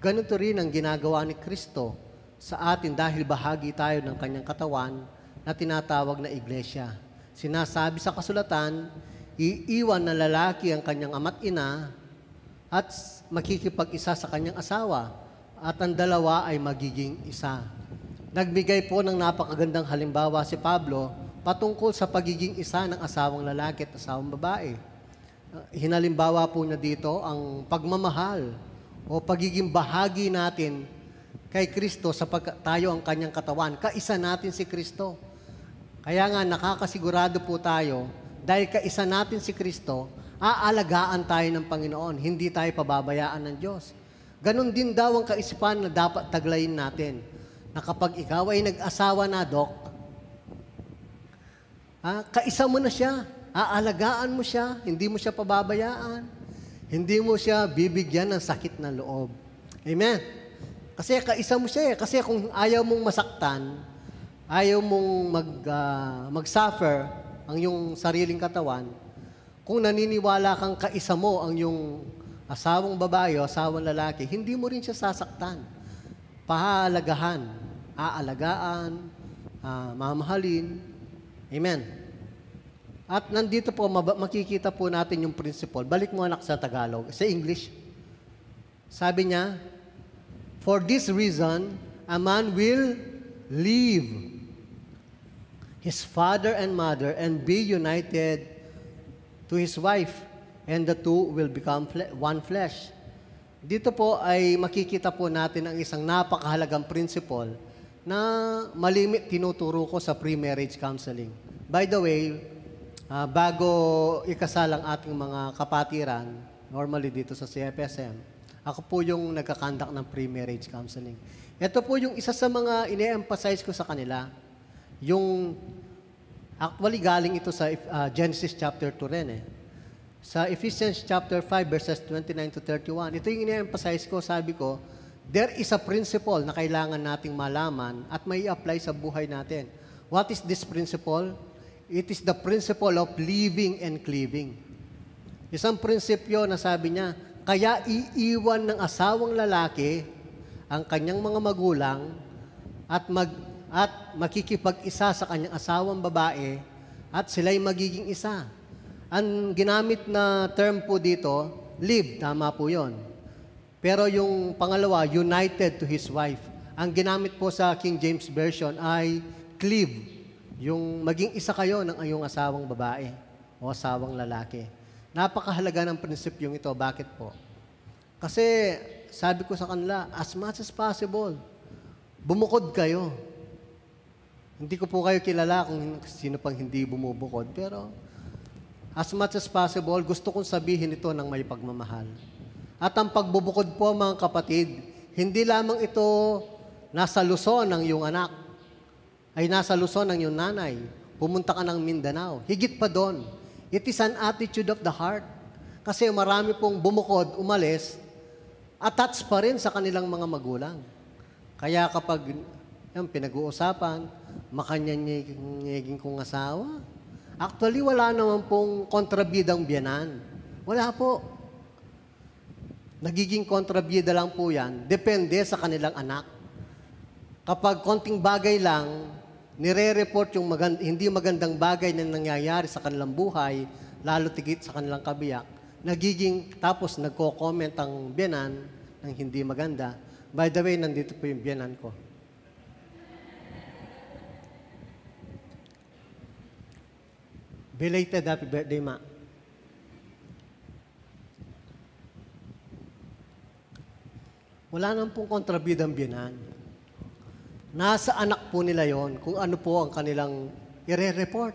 Ganito rin ang ginagawa ni Kristo sa atin dahil bahagi tayo ng kanyang katawan na tinatawag na iglesia. Sinasabi sa kasulatan, iiwan na lalaki ang kanyang ama't ina at makikipag-isa sa kanyang asawa at ang dalawa ay magiging isa. Nagbigay po ng napakagandang halimbawa si Pablo patungkol sa pagiging isa ng asawang lalaki at asawang babae. Hinalimbawa po niya dito ang pagmamahal o pagiging bahagi natin kay Kristo sapagkat tayo ang kanyang katawan. Kaisa natin si Kristo. Kaya nga nakakasigurado po tayo dahil kaisa natin si Kristo, aalagaan tayo ng Panginoon. Hindi tayo pababayaan ng Diyos. Ganon din daw ang kaisipan na dapat taglayin natin. Na kapag ikaw ay nag-asawa na, Dok, kaisa mo na siya. Aalagaan mo siya. Hindi mo siya pababayaan. Hindi mo siya bibigyan ng sakit na loob. Amen? Kasi kaisa mo siya eh. Kasi kung ayaw mong masaktan, ayaw mong mag-suffer ang iyong sariling katawan, kung naniniwala kang kaisa mo ang iyong asawang babae o asawang lalaki, hindi mo rin siya sasaktan. Pahalagahan, aalagaan, mamahalin. Amen. At nandito po, makikita po natin yung principle. Balik mo anak sa Tagalog. Sa English, sabi niya, for this reason, a man will leave his father and mother and be united to his wife, and the two will become one flesh. Dito po ay makikita po natin ang isang napakahalagang principle na malimit tinuturo ko sa pre-marriage counseling. By the way, bago ikasal ang ating mga kapatiran, normally dito sa CFSM, ako po yung nagkakandak ng pre-marriage counseling. Ito po yung isa sa mga ine-emphasize ko sa kanila. Actually, galing ito sa Genesis chapter 2 rin eh. Sa Ephesians chapter 5 verses 29 to 31, ito yung ine-emphasize ko, sabi ko, there is a principle na kailangan nating malaman at may apply sa buhay natin. What is this principle? It is the principle of living and cleaving. Isang prinsipyo na sabi niya, kaya iiwan ng asawang lalaki ang kanyang mga magulang at makikipag-isa sa kanyang asawang babae at sila'y magiging isa. Ang ginamit na term po dito, live, tama po yon. Pero yung pangalawa, united to his wife. Ang ginamit po sa King James Version ay cleave, yung maging isa kayo ng iyong asawang babae o asawang lalaki. Napakahalaga ng prinsipyong ito. Bakit po? Kasi sabi ko sa kanila, as much as possible, bumukod kayo. Hindi ko po kayo kilala kung sino pang hindi bumubukod, pero as much as possible, gusto kong sabihin ito ng may pagmamahal. At ang pagbubukod po, mga kapatid, hindi lamang ito nasa Luzon ng iyong anak, ay nasa Luzon ng iyong nanay. Pumunta ka ng Mindanao. Higit pa doon. It is an attitude of the heart. Kasi marami pong bumukod, umalis, attached pa rin sa kanilang mga magulang. Kaya kapag yung pinag-uusapan, makanyanyiging kong asawa, actually, wala naman pong kontrabidang biyanan. Wala po. Nagiging kontrabida lang po yan. Depende sa kanilang anak. Kapag konting bagay lang, nire-report yung hindi magandang bagay na nangyayari sa kanilang buhay, lalo tigit sa kanilang kabiyak, tapos nagko-comment ang biyanan ng hindi maganda. By the way, nandito po yung biyanan ko. Belated happy birthday, Ma. Wala nang pong kontrabidang biyanan. Nasa anak po nila yon kung ano po ang kanilang ire-report.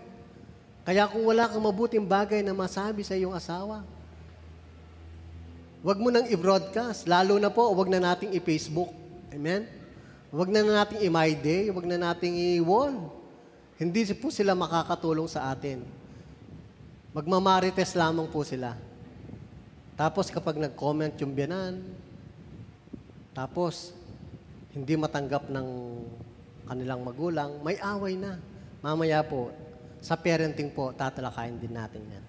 Kaya kung wala kang mabuting bagay na masabi sa iyong asawa, wag mo nang i-broadcast. Lalo na po, wag na nating i-Facebook. Amen? Wag na nating i-My Day, wag na nating i-wall. Hindi po sila makakatulong sa atin. Magmamarites lamang po sila. Tapos kapag nag-comment yung biyanan, tapos hindi matanggap ng kanilang magulang, may away na. Mamaya po, sa parenting po, tatalakayin din natin yan.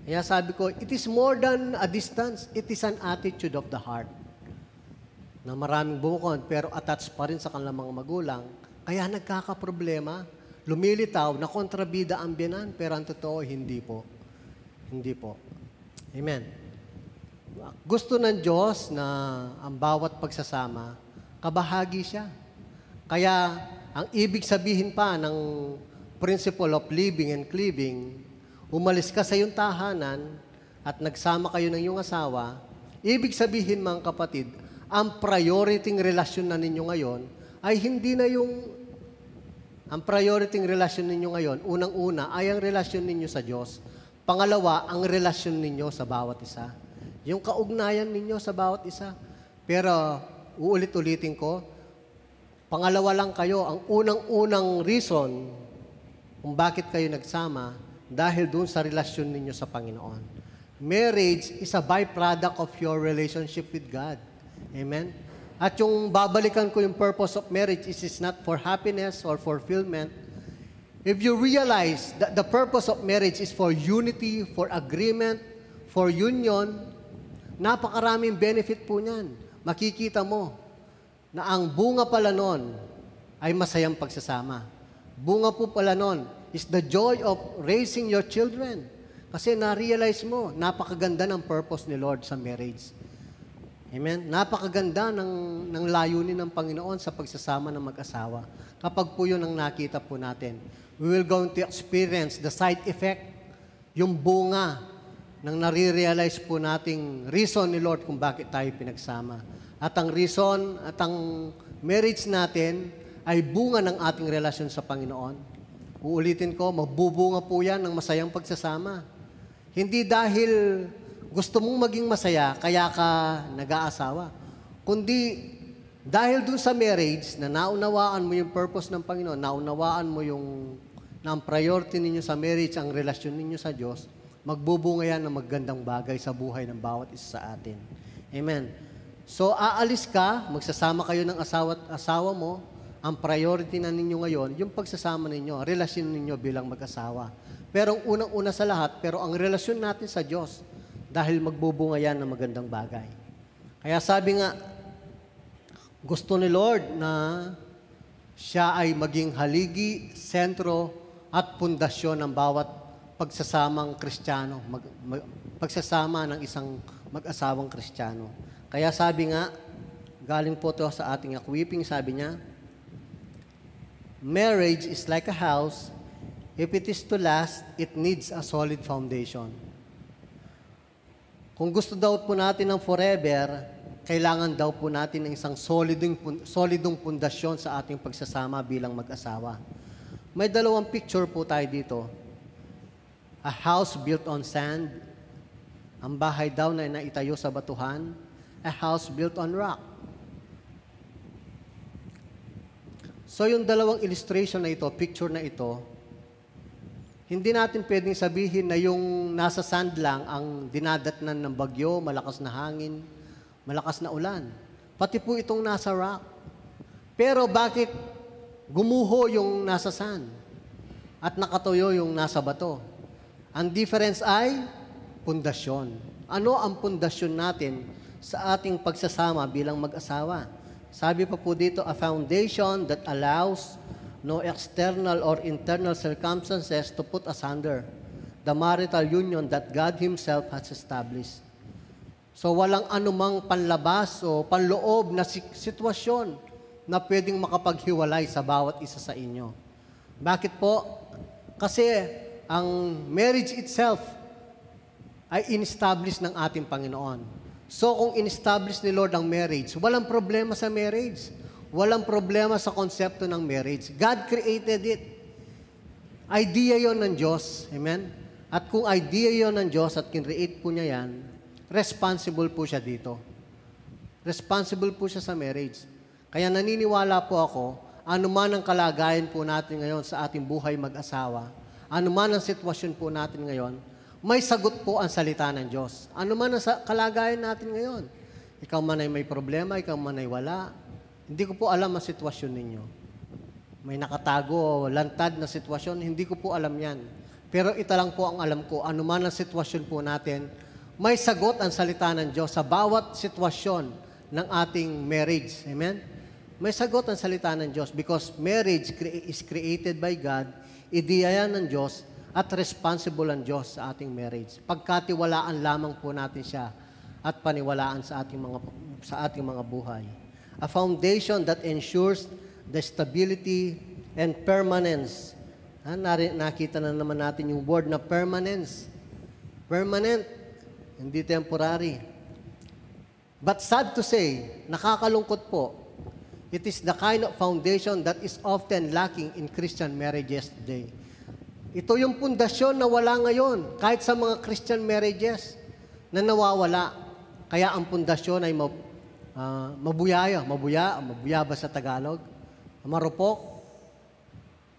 Kaya sabi ko, it is more than a distance. It is an attitude of the heart. Na maraming bumukod, pero attached pa rin sa kanilang mga magulang. Kaya nagkakaproblema, lumilitaw na kontrabida ang biyanan, pero ang totoo, hindi po. Hindi po. Amen. Gusto ng Diyos na ang bawat pagsasama, kabahagi siya. Kaya, ang ibig sabihin pa ng principle of living and cleaving, umalis ka sa iyong tahanan at nagsama kayo ng iyong asawa, ibig sabihin, mga kapatid, ang priority relasyon na ninyo ngayon ay hindi na ang priority relasyon ninyo ngayon, unang-una, ay ang relasyon ninyo sa Diyos. Pangalawa, ang relasyon ninyo sa bawat isa. Yung kaugnayan ninyo sa bawat isa. Pero, uulit-ulitin ko, pangalawa lang kayo, ang unang-unang reason kung bakit kayo nagsama, dahil doon sa relasyon ninyo sa Panginoon. Marriage is a byproduct of your relationship with God. Amen? At yung babalikan ko yung purpose of marriage is not for happiness or fulfillment. If you realize that the purpose of marriage is for unity, for agreement, for union, napakaraming benefit po niyan. Makikita mo na ang bunga pala nun ay masayang pagsasama. Bunga po pala nun is the joy of raising your children. Kasi na-realize mo, napakaganda ng purpose ni Lord sa marriage. Amen? Napakaganda ng layunin ng Panginoon sa pagsasama ng mag-asawa. Kapag po yun ang nakita po natin, we will going to experience the side effect, yung bunga ng nare-realize po nating reason ni Lord kung bakit tayo pinagsama. At ang reason at ang marriage natin ay bunga ng ating relasyon sa Panginoon. Uulitin ko, mabubunga po yan ng masayang pagsasama. Hindi dahil gusto mong maging masaya, kaya ka nag-aasawa. Kundi dahil dun sa marriage, na naunawaan mo yung purpose ng Panginoon, naunawaan mo na ang priority ninyo sa marriage, ang relasyon ninyo sa Diyos, magbubunga yan ng magandang bagay sa buhay ng bawat isa sa atin. Amen. So, aalis ka, magsasama kayo ng asawa mo, ang priority na ninyo ngayon, yung pagsasama ninyo, relasyon ninyo bilang mag-asawa. Pero ang unang-una sa lahat, pero ang relasyon natin sa Diyos, dahil magbubunga yan ng magandang bagay. Kaya sabi nga, gusto ni Lord na siya ay maging haligi, sentro, at pundasyon ng bawat pagsasamang Kristiyano, pagsasama ng isang mag-asawang Kristiyano. Kaya sabi nga, galing po to sa ating equipping, sabi niya, marriage is like a house. If it is to last, it needs a solid foundation. Kung gusto daw po natin ng forever, kailangan daw po natin ng isang solidong pundasyon sa ating pagsasama bilang mag-asawa. May dalawang picture po tayo dito. A house built on sand. Ang bahay daw na naitayo sa batuhan. A house built on rock. So yung dalawang illustration na ito, picture na ito, hindi natin pwedeng sabihin na yung nasa sand lang ang dinadatnan ng bagyo, malakas na hangin, malakas na ulan. Pati po itong nasa rock. Pero bakit gumuho yung nasa sand at nakatuyo yung nasa bato? Ang difference ay pundasyon. Ano ang pundasyon natin sa ating pagsasama bilang mag-asawa? Sabi pa po dito, a foundation that allows no external or internal circumstances to put asunder the marital union that God Himself has established. So walang anumang panlabas o panloob na sitwasyon na pwedeng makapaghiwalay sa bawat isa sa inyo. Bakit po? Kasi ang marriage itself ay in-establish ng ating Panginoon. So kung in-establish ni Lord ang marriage, walang problema sa marriage. Walang problema sa konsepto ng marriage. God created it. Idea yon ng Diyos. Amen? At kung idea yon ng Diyos at kinreate po niya yan, responsible po siya dito. Responsible po siya sa marriage. Kaya naniniwala po ako, anuman ang kalagayan po natin ngayon sa ating buhay mag-asawa, anuman ang sitwasyon po natin ngayon, may sagot po ang salita ng Diyos. Anuman ang kalagayan natin ngayon. Ikaw man ay may problema, ikaw man ay wala. Hindi ko po alam ang sitwasyon ninyo. May nakatago, lantad na sitwasyon, hindi ko po alam yan. Pero ito lang po ang alam ko, anuman ang sitwasyon po natin, may sagot ang salita ng Diyos sa bawat sitwasyon ng ating marriage. Amen? May sagot ang salita ng Diyos because marriage is created by God, ideya yan ng Diyos, at responsible ang Diyos sa ating marriage. Pagkatiwalaan lamang po natin siya at paniwalaan sa ating mga buhay. A foundation that ensures the stability and permanence. Nakita na naman natin yung word na permanence. Permanent, hindi temporary. But sad to say, nakakalungkot po, it is the kind of foundation that is often lacking in Christian marriages today. Ito yung pundasyon na wala ngayon, kahit sa mga Christian marriages na nawawala. Kaya ang pundasyon ay mabuya ba sa Tagalog? Marupok,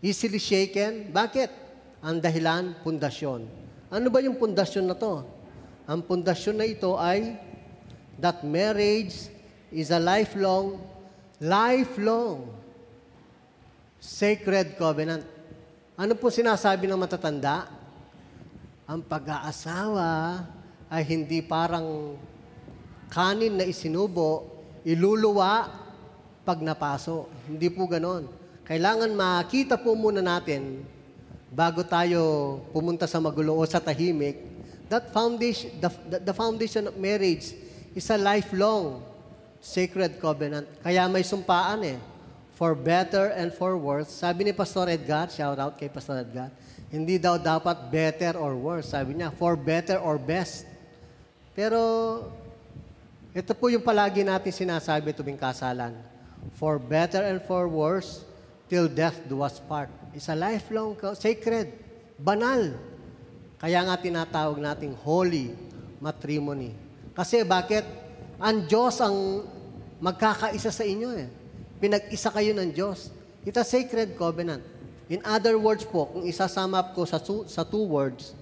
easily shaken. Bakit? Ang dahilan, pundasyon. Ano ba yung pundasyon na to? Ang pundasyon na ito ay that marriage is a lifelong sacred covenant. Ano po sinasabi ng matatanda? Ang pag-aasawa ay hindi parang kanin na isinubo, iluluwa pag napaso. Hindi po ganon. Kailangan makita po muna natin bago tayo pumunta sa magulo o sa tahimik, that foundation, the foundation of marriage is a lifelong sacred covenant. Kaya may sumpaan for better and for worse. Sabi ni Pastor Edgar, shout out kay Pastor Edgar, hindi daw dapat better or worse. Sabi niya, for better or best. Pero ito po yung palagi natin sinasabi tuwing kasalan. For better and for worse, till death do us part. It's a lifelong, sacred, banal. Kaya nga tinatawag nating holy matrimony. Kasi bakit? Ang Diyos ang magkakaisa sa inyo Pinag-isa kayo ng Diyos. It's a sacred covenant. In other words po, kung isasama ko sa two words,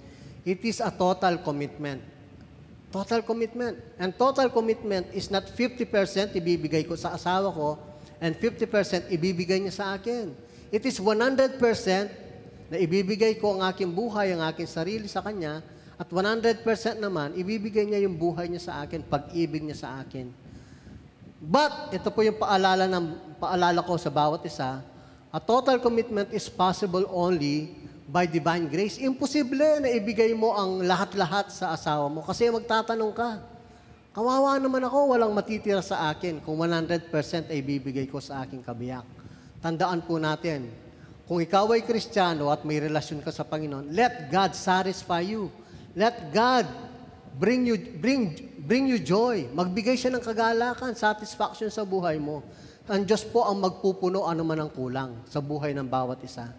it is a total commitment. Total commitment. And total commitment is not 50% ibibigay ko sa asawa ko and 50% ibibigay niya sa akin. It is 100% na ibibigay ko ang aking buhay, ang aking sarili sa kanya, at 100% naman, ibibigay niya yung buhay niya sa akin, pag-ibig niya sa akin. But, ito po yung paalala ko sa bawat isa, a total commitment is possible only by divine grace. Imposible na ibigay mo ang lahat-lahat sa asawa mo kasi magtatanong ka, kawawa naman ako, walang matitira sa akin kung 100% ay bibigay ko sa aking kabiyak. Tandaan po natin, kung ikaw ay Kristiyano at may relasyon ka sa Panginoon, let God satisfy you. Let God bring you joy. Magbigay siya ng kagalakan, satisfaction sa buhay mo. Ang Diyos po ang magpupuno anuman ang kulang sa buhay ng bawat isa.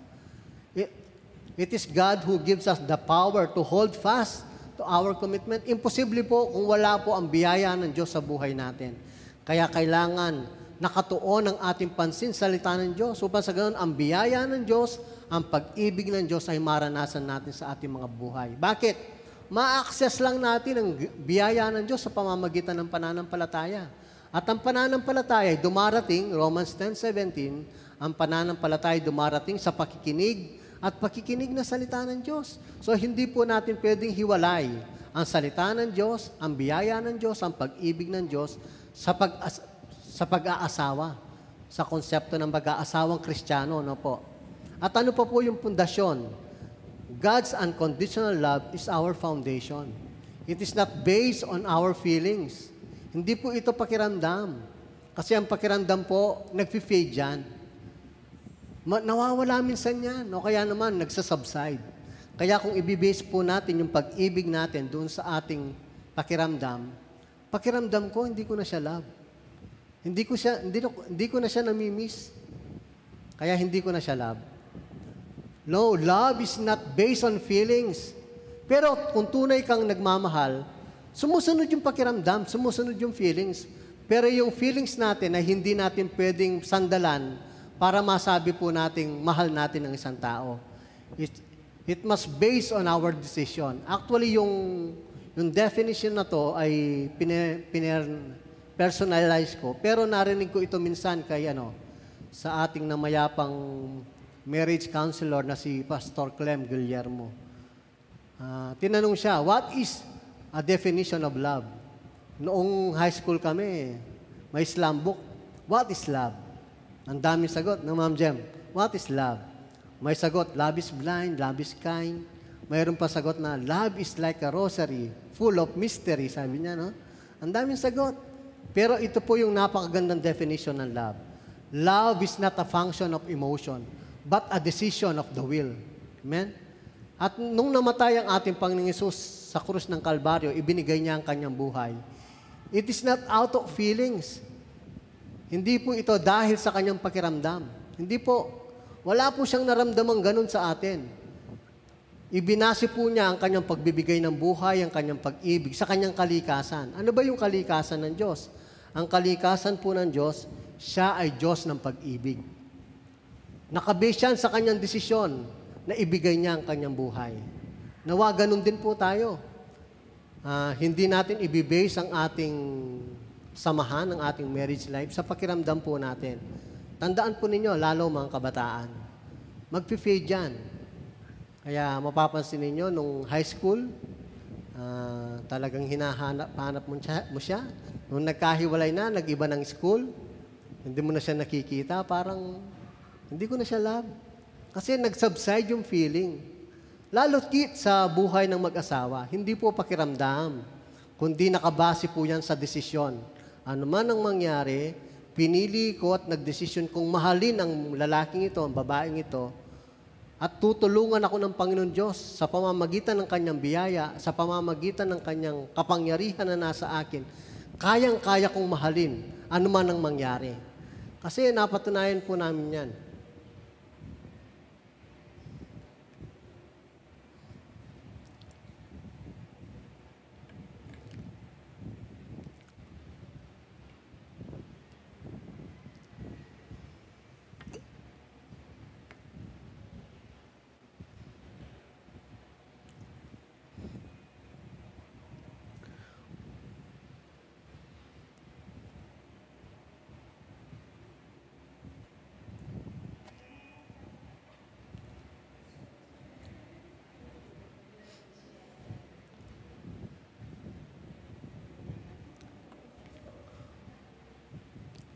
It is God who gives us the power to hold fast to our commitment. Imposible po kung wala po ang biyaya ng Diyos sa buhay natin. Kaya kailangan nakatuon ang ating pansin sa salita ng Diyos. Upang sa ganoon, ang biyaya ng Diyos, ang pag-ibig ng Diyos ay maranasan natin sa ating mga buhay. Bakit? Ma-access lang natin ang biyaya ng Diyos sa pamamagitan ng pananampalataya. At ang pananampalataya ay dumarating, Romans 10:17, ang pananampalataya ay dumarating sa pakikinig at pakikinig na salita ng Diyos. So hindi po natin pwedeng hiwalay ang salita ng Diyos, ang biyaya ng Diyos, ang pag-ibig ng Diyos sa pag-aasawa, sa konsepto ng pag-aasawang Kristiyano, no po. At ano pa po yung pundasyon? God's unconditional love is our foundation. It is not based on our feelings. Hindi po ito pakiramdam. Kasi ang pakiramdam po, nag-fade yan. Nawawala minsan yan, o kaya naman, nagsasubside. Kaya kung ibibase po natin yung pag-ibig natin doon sa ating pakiramdam ko, hindi ko na siya love. Hindi ko na siya namimiss. Kaya hindi ko na siya love. No, love is not based on feelings. Pero kung tunay kang nagmamahal, sumusunod yung pakiramdam, sumusunod yung feelings. Pero yung feelings natin ay hindi natin pwedeng sandalan para masabi po nating mahal natin ang isang tao. It must based on our decision. Actually, yung definition na to ay personalize ko. Pero narinig ko ito minsan kay sa ating namayapang marriage counselor na si Pastor Clem Guillermo. Tinanong siya, what is a definition of love? Noong high school kami, may slam book. What is love? Ang daming sagot ng Ma'am Jem. What is love? May sagot, love is blind, love is kind. Mayroon pa sagot na, love is like a rosary, full of mystery, sabi niya, no? Ang daming sagot. Pero ito po yung napakagandang definition ng love. Love is not a function of emotion, but a decision of the will. Amen? At nung namatay ang ating Panginoong Hesus sa krus ng Kalbaryo, ibinigay niya ang kanyang buhay. It is not out of feelings. Hindi po ito dahil sa kanyang pakiramdam. Hindi po. Wala po siyang naramdamang ganun sa atin. Ibinase po niya ang kanyang pagbibigay ng buhay, ang kanyang pag-ibig, sa kanyang kalikasan. Ano ba yung kalikasan ng Diyos? Ang kalikasan po ng Diyos, siya ay Diyos ng pag-ibig. Nakabase yan sa kanyang desisyon na ibigay niya ang kanyang buhay. Nawa, ganun din po tayo. Hindi natin ibibase ang ating samahan, ang ating marriage life sa pakiramdam po natin. Tandaan po ninyo, lalo mga kabataan, mag-fade yan. Kaya mapapansin ninyo, nung high school, talagang hinahanap mo siya. Nung nagkahiwalay na, nag-iba ng school, hindi mo na siya nakikita, parang hindi ko na siya love. Kasi nag-subside yung feeling. Lalo sa buhay ng mag-asawa, hindi po pakiramdam, kundi nakabase po yan sa desisyon. Ano man ang mangyari, pinili ko at nagdesisyon kong mahalin ang lalaking ito, ang babaeng ito, at tutulungan ako ng Panginoon Diyos sa pamamagitan ng kanyang biyaya, sa pamamagitan ng kanyang kapangyarihan na nasa akin, kayang-kaya kong mahalin anuman ang mangyari. Kasi napatunayan po namin yan.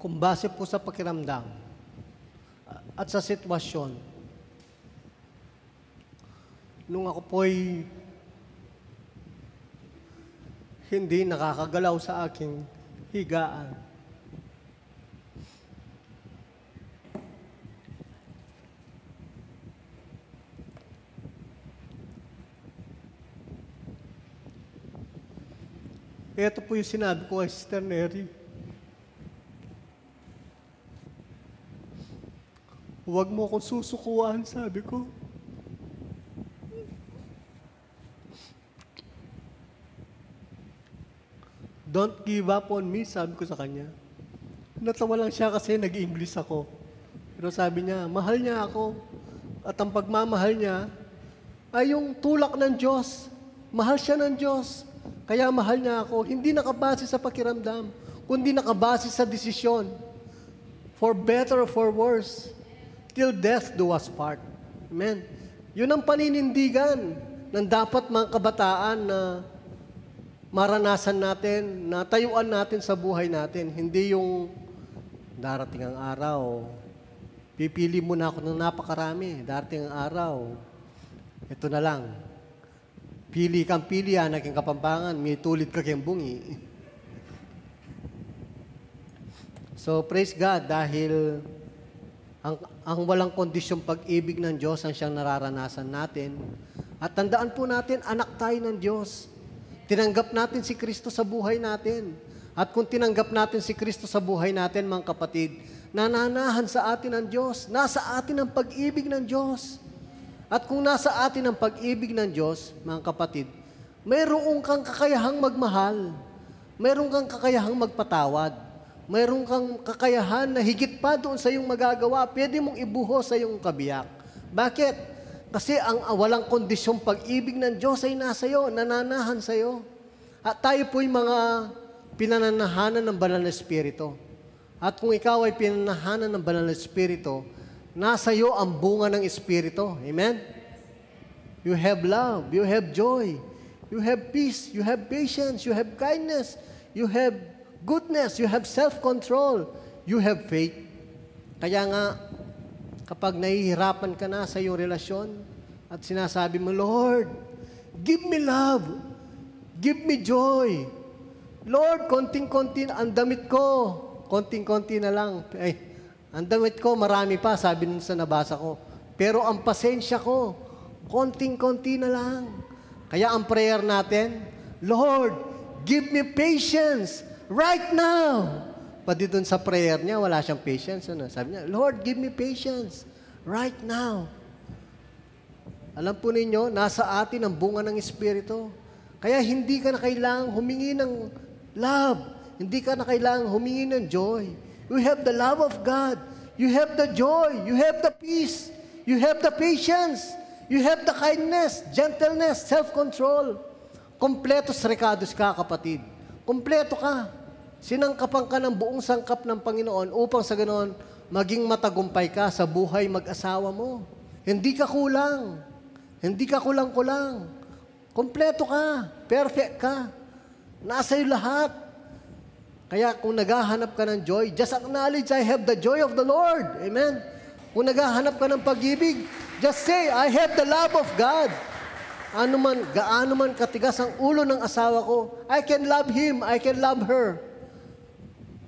Kung base po sa pakiramdam at sa sitwasyon, nung ako po'y hindi nakakagalaw sa aking higaan. Ito po yung sinabi ko kay Sister Neri. Huwag mo akong susukuan, sabi ko. Don't give up on me, sabi ko sa kanya. Natawa lang siya kasi nag-English ako. Pero sabi niya, mahal niya ako. At ang pagmamahal niya ay yung tulak ng Diyos. Mahal siya ng Diyos. Kaya mahal niya ako. Hindi nakabase sa pakiramdam, kundi nakabase sa desisyon. For better or for worse, till death do us part. Amen. Yun ang paninindigan ng dapat mga kabataan na maranasan natin, na tayuan natin sa buhay natin. Hindi yung darating ang araw, pipili mo na ako ng napakarami. Darating ang araw, ito na lang. Pili kang pili, naging kapampangan, may tulid ka kayong bungi. So, praise God, dahil ang walang kondisyong pag-ibig ng Diyos ang siyang nararanasan natin. At tandaan po natin, anak tayo ng Diyos. Tinanggap natin si Kristo sa buhay natin. At kung tinanggap natin si Kristo sa buhay natin, mga kapatid, nananahan sa atin ang Diyos. Nasa atin ang pag-ibig ng Diyos. At kung nasa atin ang pag-ibig ng Diyos, mga kapatid, mayroong kang kakayahang magmahal. Mayroong kang kakayahang magpatawad. Mayroong kang kakayahan na higit pa doon sa iyong magagawa. Pwede mong ibuhos sa iyong kabiyak. Bakit? Kasi ang walang kondisyong pag-ibig ng Diyos ay nasa iyo, nananahan sa iyo. At tayo po'y mga pinananahanan ng Banal na Espiritu. At kung ikaw ay pinananahanan ng Banal na Espiritu, nasa iyo ang bunga ng Espiritu. Amen? You have love, you have joy, you have peace, you have patience, you have kindness, you have goodness, you have self-control, you have faith. Kaya nga, kapag nahihirapan ka na sa iyong relasyon at sinasabi mo, Lord, give me love, give me joy. Lord, konting-konti, ang damit ko, konting-konti na lang. Ay, ang damit ko, marami pa, sabi nun sa nabasa ko. Pero ang pasensya ko, konting-konti na lang. Kaya ang prayer natin, Lord, give me patience right now. Pati dun sa prayer niya, wala siyang patience. Ano? Sabi niya, Lord, give me patience right now. Alam po ninyo, nasa atin ang bunga ng Espiritu. Kaya hindi ka na kailangang humingi ng love. Hindi ka na kailangang humingi ng joy. You have the love of God. You have the joy. You have the peace. You have the patience. You have the kindness, gentleness, self-control. Kompletos recados ka, kapatid. Kompleto ka. Sinangkapan ka ng buong sangkap ng Panginoon upang sa ganoon, maging matagumpay ka sa buhay mag-asawa mo. Hindi ka kulang. Hindi ka kulang-kulang. Kompleto ka. Perfect ka. Nasa iyo lahat. Kaya kung naghahanap ka ng joy, just acknowledge, I have the joy of the Lord. Amen? Kung naghahanap ka ng pag-ibig, just say, I have the love of God. Gaano man katigas ang ulo ng asawa ko, I can love him, I can love her.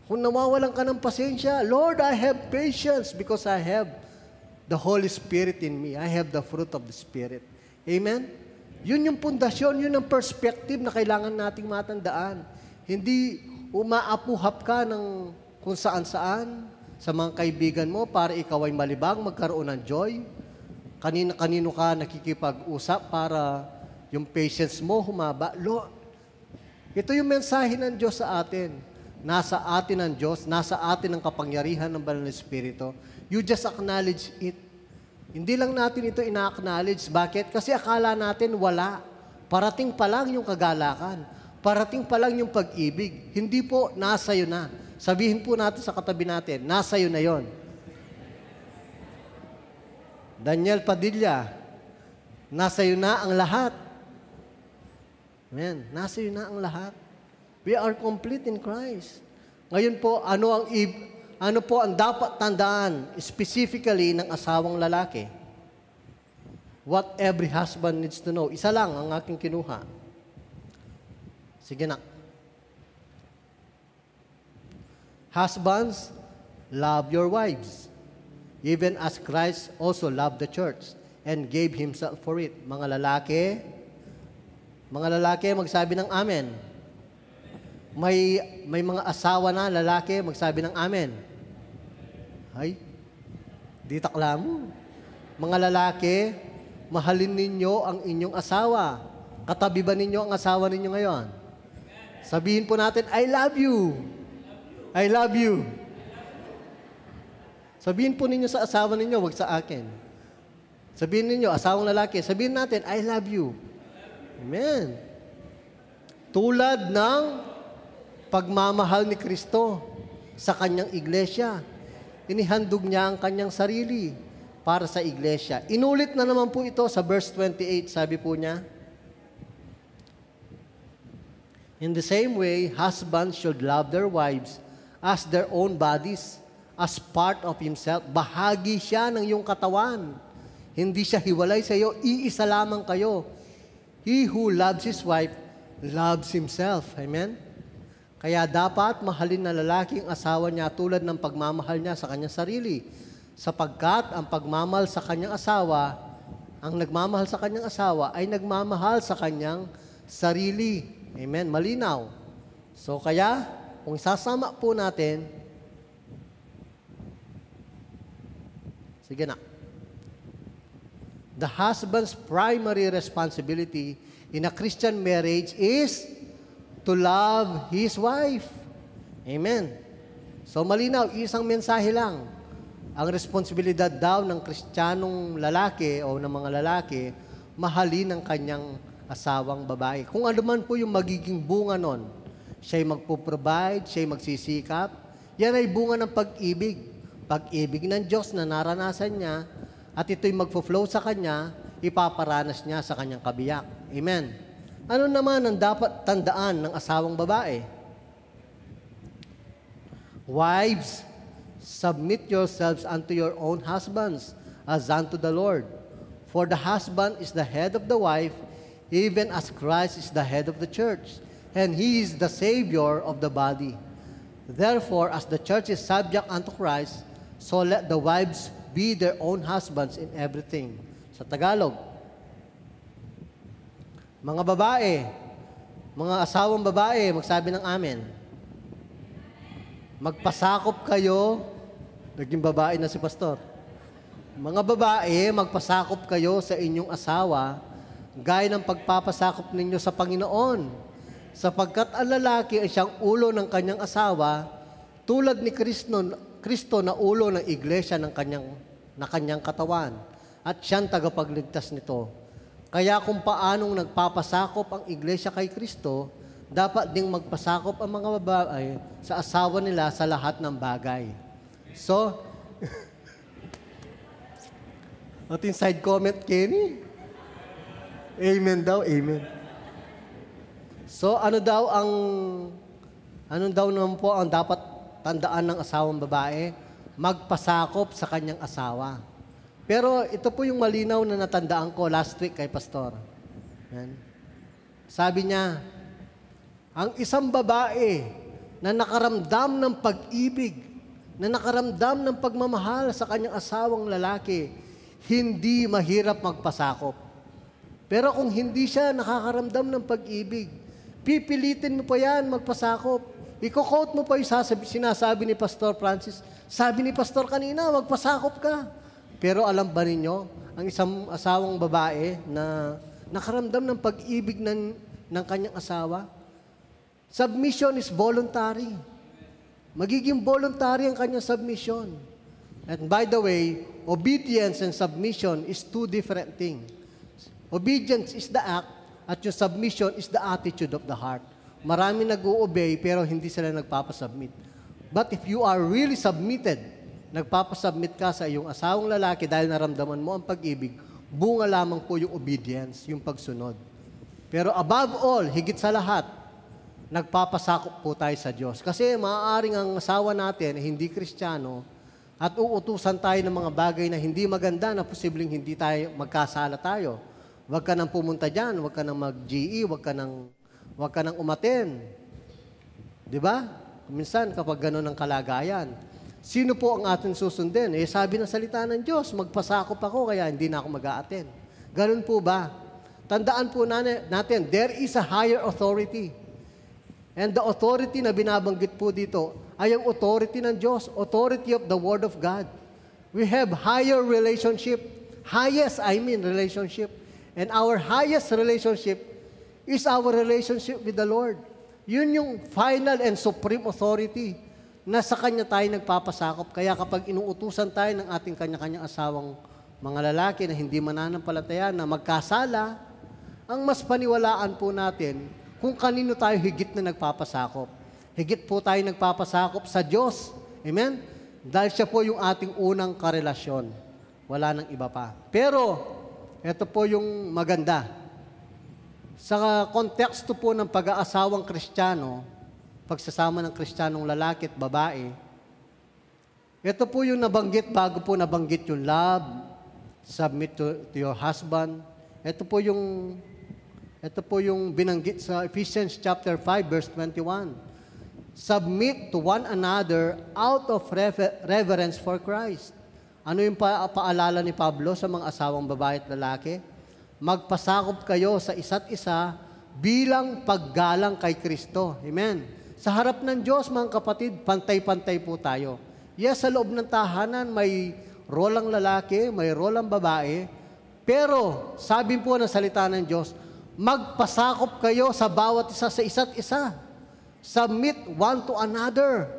Kung nawawalan ka ng pasensya, Lord, I have patience because I have the Holy Spirit in me. I have the fruit of the Spirit. Amen? Yun yung pundasyon, yun ang perspective na kailangan nating matandaan. Hindi umaapuhap ka ng kung saan-saan sa mga kaibigan mo para ikaw ay malibang, magkaroon ng joy. Kanino ka nakikipag-usap para yung patience mo humaba. Lord, ito yung mensahe ng Diyos sa atin. Nasa atin ang Diyos, nasa atin ang kapangyarihan ng Banal na Espiritu. You just acknowledge it. Hindi lang natin ito ina-acknowledge. Bakit? Kasi akala natin wala. Parating pa lang yung kagalakan. Parating pa lang yung pag-ibig. Hindi po, nasa iyo na. Sabihin po natin sa katabi natin, nasa iyo na yon. Daniel Padilla, nasa iyo na ang lahat. Amen. Nasa iyo na ang lahat. We are complete in Christ. Ngayon po, ano po ang dapat tandaan specifically ng asawang lalaki? what every husband needs to know. Isa lang ang aking kinuha. Sige na. Husbands, love your wives, even as Christ also loved the church and gave Himself for it. Mga lalaki, magsabi ng amen. May mga asawa na lalaki, magsabi ng amen. Ay, di takla mo. Mga lalaki, mahalin ninyo ang inyong asawa. Katabi ba ninyo ang asawa ninyo ngayon? Sabihin po natin, I love you. I love you. Sabihin po ninyo sa asawa ninyo, wag sa akin. Sabihin ninyo, asawang lalaki, sabihin natin, I love you. Amen. Tulad ng pagmamahal ni Kristo sa kanyang iglesia. Inihandog niya ang kanyang sarili para sa iglesia. Inulit na naman po ito sa verse 28, sabi po niya, in the same way, husbands should love their wives as their own bodies, as part of himself. Bahagi siya ng iyong katawan. Hindi siya hiwalay sa iyo, iisa lamang kayo. He who loves his wife loves himself. Amen? Kaya dapat mahalin na lalaki ang asawa niya tulad ng pagmamahal niya sa kanyang sarili. Sapagkat ang pagmamahal sa kanyang asawa, ang nagmamahal sa kanyang asawa ay nagmamahal sa kanyang sarili. Amen? Malinaw. So kaya, kung sasama po natin, sige na. The husband's primary responsibility in a Christian marriage is to love his wife. Amen. So malinaw, isang mensahe lang. Ang responsibilidad daw ng Kristiyanong lalaki o ng mga lalaki, mahalin ang kanyang asawang babae. Kung ano man po yung magiging bunga nun, siya'y magpo-provide, siya'y magsisikap, yan ay bunga ng pag-ibig. Pag-ibig ng Diyos na naranasan niya, at ito'y magpo-flow sa kanya, ipaparanas niya sa kanyang kabiyak. Amen. Ano naman ang dapat tandaan ng asawang babae? Wives, submit yourselves unto your own husbands, as unto the Lord. For the husband is the head of the wife, even as Christ is the head of the church, and He is the Savior of the body. Therefore, as the church is subject unto Christ, so let the wives be their own husbands in everything. Sa Tagalog, mga babae, mga asawang babae, magsabi ng amen. Magpasakop kayo, naging babae na si pastor. Mga babae, magpasakop kayo sa inyong asawa, gaya ng pagpapasakop ninyo sa Panginoon. Sapagkat ang lalaki ay siyang ulo ng kanyang asawa, tulad ni Kristo na ulo ng iglesia ng kanyang katawan, at siyang tagapagligtas nito. Kaya kung paanong nagpapasakop ang iglesia kay Kristo, dapat ding magpasakop ang mga babae sa asawa nila sa lahat ng bagay. So, ating side comment, Kenny? Amen daw, amen. So, ano daw naman po ang dapat tandaan ng asawang babae? Magpasakop sa kanyang asawa. Pero ito po yung malinaw na natandaan ko last week kay Pastor. Yan. Sabi niya, ang isang babae na nakaramdam ng pag-ibig, na nakaramdam ng pagmamahal sa kanyang asawang lalaki, hindi mahirap magpasakop. Pero kung hindi siya nakakaramdam ng pag-ibig, pipilitin mo pa yan magpasakop. Iko-quote mo pa yung sinasabi ni Pastor Francis. Sabi ni Pastor kanina, magpasakop ka. Pero alam ba ninyo, ang isang asawang babae na nakaramdam ng pag-ibig ng kanyang asawa, submission is voluntary. Magiging voluntary ang kanyang submission. And by the way, obedience and submission is two different things. Obedience is the act, at yung submission is the attitude of the heart. Marami nag-o-obey pero hindi sila nagpapasubmit. But if you are really submitted, nagpapasubmit ka sa iyong asawang lalaki dahil naramdaman mo ang pag-ibig, bunga lamang po yung obedience, yung pagsunod. Pero above all, higit sa lahat, nagpapasakop po tayo sa Diyos. Kasi maaaring ang asawa natin, hindi Kristiyano, at uutusan tayo ng mga bagay na hindi maganda na posibleng hindi tayo magkasala tayo. Huwag ka nang pumunta dyan, huwag ka nang mag-GE, huwag ka nang umaten. Di ba? Minsan kapag gano'n ang kalagayan, sino po ang atin susundin? Sabi ng salita ng Diyos, magpasakop ako kaya hindi na ako mag-a-attend. Ganun po ba? Tandaan po natin, there is a higher authority. And the authority na binabanggit po dito ay ang authority ng Diyos, authority of the Word of God. We have higher relationship, relationship. And our highest relationship is our relationship with the Lord. Yun yung final and supreme authority na sa Kanya tayo nagpapasakop. Kaya kapag inuutusan tayo ng ating kanya-kanyang asawang mga lalaki na hindi mananampalataya na magkasala, ang mas paniwalaan po natin kung kanino tayo higit na nagpapasakop. Higit po tayo nagpapasakop sa Diyos. Amen? Dahil siya po yung ating unang karelasyon. Wala nang iba pa. Pero, ito po yung maganda. Sa konteksto po ng pag-aasawang Kristiyano, pagsasama ng Kristiyanong lalaki at babae, ito po yung nabanggit bago po nabanggit yung love, submit to your husband. Ito po yung binanggit sa Ephesians chapter 5 verse 21. Submit to one another out of reverence for Christ. Ano yung paalala ni Pablo sa mga asawang babae at lalaki? Magpasakop kayo sa isa't isa bilang paggalang kay Kristo. Amen. Sa harap ng Diyos, mga kapatid, pantay-pantay po tayo. Yes, sa loob ng tahanan, may role ang lalaki, may role ang babae, pero sabi po ng salita ng Diyos, magpasakop kayo sa bawat isa sa isa't isa. Submit one to another.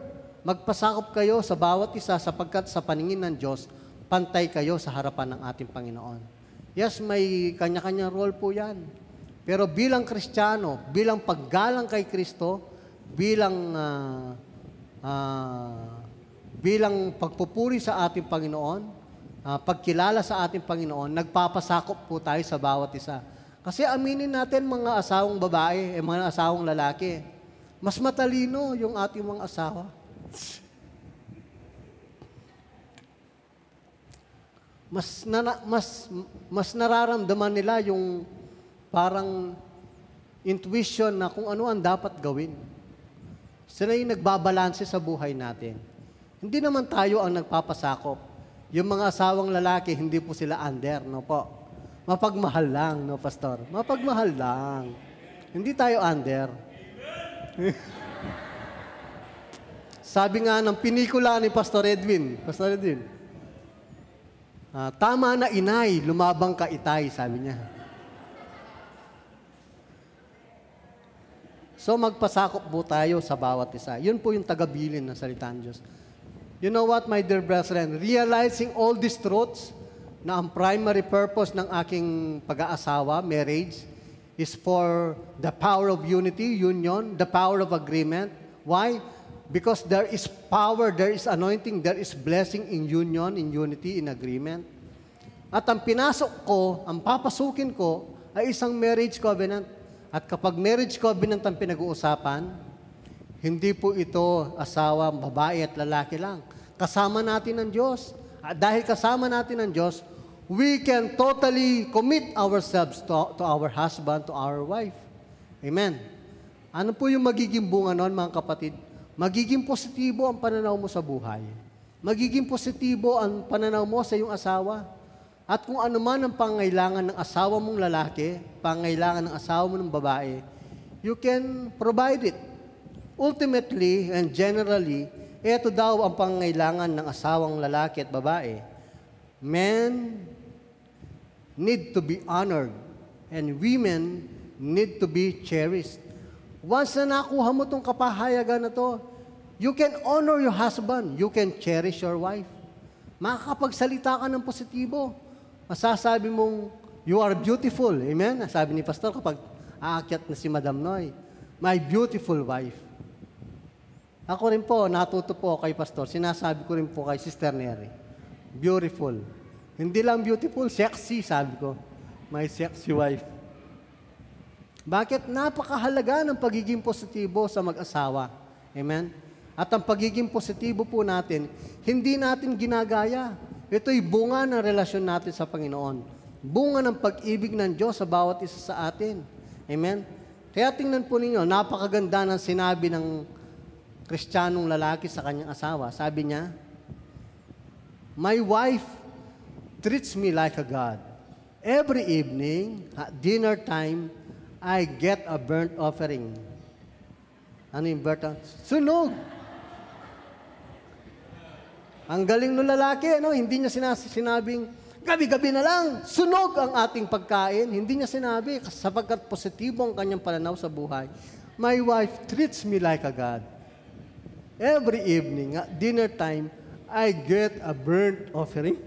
Magpasakop kayo sa bawat isa sapagkat sa paningin ng Diyos, pantay kayo sa harapan ng ating Panginoon. Yes, may kanya-kanyang role po yan. Pero bilang Kristiyano, bilang paggalang kay Kristo, bilang pagpupuri sa ating Panginoon, pagkilala sa ating Panginoon, nagpapasakop po tayo sa bawat isa. Kasi aminin natin mga asawang babae, mga asawang lalaki, mas matalino yung ating mga asawa. Mas nararamdaman nila yung parang intuition na kung ano ang dapat gawin. Sila yung nagbabalanse sa buhay natin. Hindi naman tayo ang nagpapasakop. Yung mga asawang lalaki, hindi po sila under, no po? Mapagmahal lang, no, Pastor? Mapagmahal lang. Hindi tayo under. Sabi nga ng pinikula ni Pastor Edwin, tama na inay, lumabang ka itay, sabi niya. So magpasakop po tayo sa bawat isa. Yun po yung tagabilin ng salita ng Diyos. You know what, my dear brethren? Realizing all these truths na ang primary purpose ng aking pag-aasawa, marriage, is for the power of unity, union, the power of agreement. Why? Because there is power, there is anointing, there is blessing in union, in unity, in agreement. At ang pinasok ko, ang papasukin ko, ay isang marriage covenant. At kapag marriage covenant ang pinag-uusapan, hindi po ito asawa, babae at lalaki lang. Kasama natin ang Diyos. At dahil kasama natin ang Diyos, we can totally commit ourselves to our husband, to our wife. Amen. Ano po yung magiging bunga nun, mga kapatid? Magiging positibo ang pananaw mo sa buhay. Magiging positibo ang pananaw mo sa iyong asawa. At kung ano man ang pangailangan ng asawa mong lalaki, pangailangan ng asawa mo ng babae, you can provide it. Ultimately and generally, ito daw ang pangailangan ng asawang lalaki at babae. Men need to be honored and women need to be cherished. Once na nakuha mo itong kapahayagan na to, you can honor your husband, you can cherish your wife. Makakapagsalita ka ng positibo. Masasabi mong, you are beautiful. Amen? Sabi ni Pastor kapag aakyat na si Madam Noy, my beautiful wife. Ako rin po, natuto po kay Pastor, sinasabi ko rin po kay Sister Neri, beautiful. Hindi lang beautiful, sexy, sabi ko. My sexy wife. Bakit? Napakahalaga ng pagiging positibo sa mag-asawa. Amen? At ang pagiging positibo po natin, hindi natin ginagaya. Ito'y bunga ng relasyon natin sa Panginoon. Bunga ng pag-ibig ng Diyos sa bawat isa sa atin. Amen? Kaya tingnan po ninyo, napakaganda ng sinabi ng Kristiyanong lalaki sa kanyang asawa. Sabi niya, "My wife treats me like a God. Every evening, at dinner time, I get a burnt offering." Ano yung burnt offering? Sunog! Ang galing ng lalaki, no? Hindi niya sinabing, gabi-gabi na lang, sunog ang ating pagkain. Hindi niya sinabi, sapagkat positibo ang kanyang pananaw sa buhay. "My wife treats me like a God. Every evening, at dinner time, I get a burnt offering."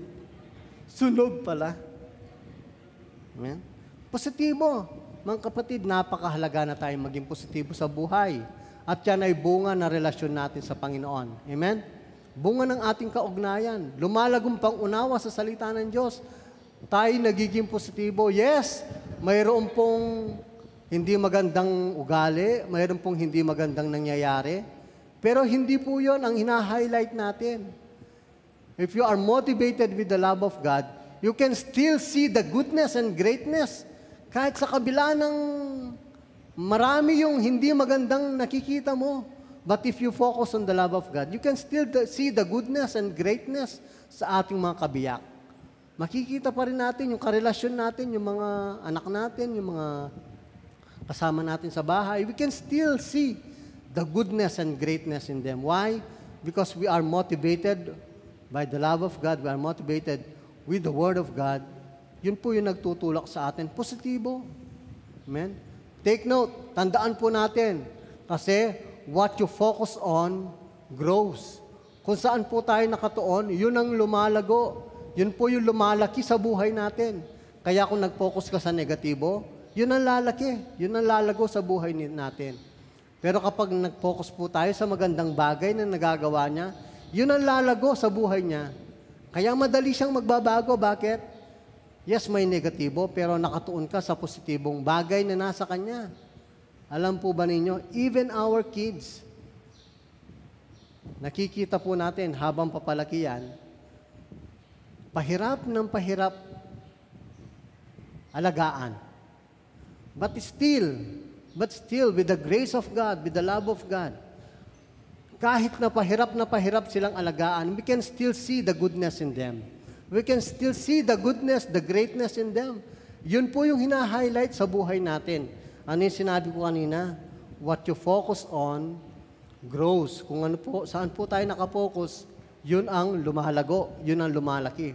Sunog pala. Amen? Positibo. Mga kapatid, napakahalaga na tayong maging positibo sa buhay. At yan ay bunga ng relasyon natin sa Panginoon. Amen? Bunga ng ating kaugnayan. Lumalagong pang-unawa sa salita ng Diyos. Tayo nagiging positibo. Yes, mayroon pong hindi magandang ugali, mayroon pong hindi magandang nangyayari. Pero hindi po yun ang hina-highlight natin. If you are motivated with the love of God, you can still see the goodness and greatness. Kahit sa kabila ng marami yung hindi magandang nakikita mo. But if you focus on the love of God, you can still see the goodness and greatness sa ating mga kabiyak. Makikita pa rin natin yung karelasyon natin, yung mga anak natin, yung mga kasama natin sa bahay. We can still see the goodness and greatness in them. Why? Because we are motivated by the love of God. We are motivated with the Word of God. Yun po yung nagtutulak sa atin. Positibo. Amen? Take note. Tandaan po natin. Kasi what you focus on grows. Kung saan po tayo nakatuon, yun ang lumalago. Yun po yung lumalaki sa buhay natin. Kaya kung nag-focus ka sa negatibo, yun ang lalaki. Yun ang lalago sa buhay natin. Pero kapag nag-focus po tayo sa magandang bagay na nagagawa niya, yun ang lalago sa buhay niya. Kaya madali siyang magbabago. Bakit? Yes, may negatibo, pero nakatuon ka sa positibong bagay na nasa kanya. Alam po ba ninyo, even our kids, nakikita po natin habang papalaki yan, pahirap ng pahirap alagaan. But still, with the grace of God, with the love of God, kahit na pahirap silang alagaan, we can still see the goodness in them. We can still see the goodness, the greatness in them. Yun po yung hina-highlight sa buhay natin. Ano yung sinabi ko kanina? What you focus on grows. Kung ano po, saan po tayo nakapokus, yun ang lumalago, yun ang lumalaki.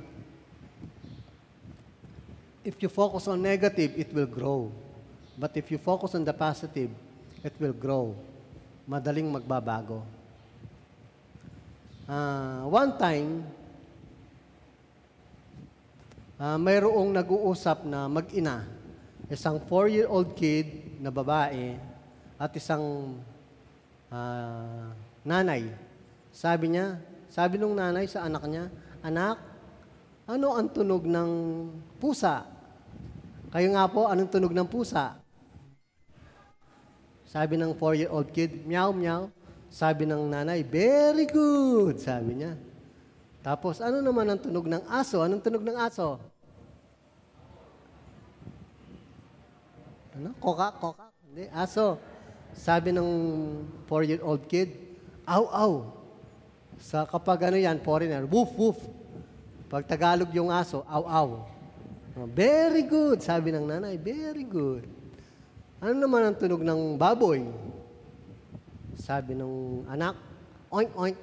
If you focus on negative, it will grow. But if you focus on the positive, it will grow. Madaling magbabago. One time, mayroong nag-uusap na mag-ina. Isang 4-year-old kid na babae at isang nanay. Sabi nung nanay sa anak niya, "Anak, ano ang tunog ng pusa?" Kayo nga po, anong tunog ng pusa? Sabi ng 4-year-old kid, "Meow, meow." Sabi ng nanay, "Very good," sabi niya. Tapos, ano naman ang tunog ng aso? Anong tunog ng aso? Ano? Kokak? Hindi, aso. Sabi ng 4-year-old kid, "Aw, aw." Sa kapag ano yan, foreigner, woof, woof. Pag Tagalog yung aso, aw, aw. Very good, sabi ng nanay, very good. Ano naman ang tunog ng baboy? Sabi ng anak, oink, oink.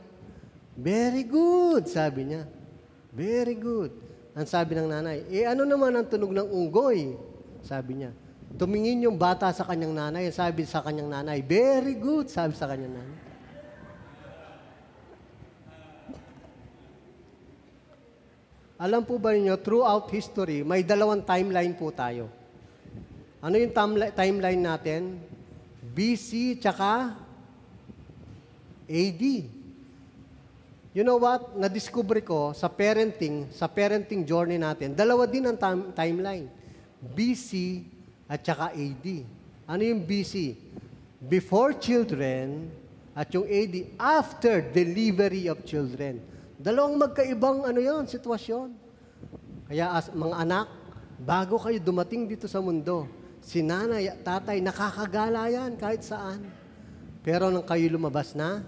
Very good, sabi niya. Very good. Ang sabi ng nanay, ano naman ang tunog ng unggoy? Sabi niya. Tumingin yung bata sa kanyang nanay, sabi sa kanyang nanay, very good, sabi sa kanyang nanay. Alam po ba niyo, throughout history, may dalawang timeline po tayo. Ano yung timeline natin? BC tsaka AD. You know what? Na-discover ko sa parenting journey natin, dalawa din ang timeline. BC at saka AD. Ano yung BC? Before children At yung AD, after delivery of children. Dalawang magkaibang sitwasyon. Kaya mga anak, bago kayo dumating dito sa mundo, si nanay at tatay, nakakagala yan kahit saan. Pero nang kayo lumabas na,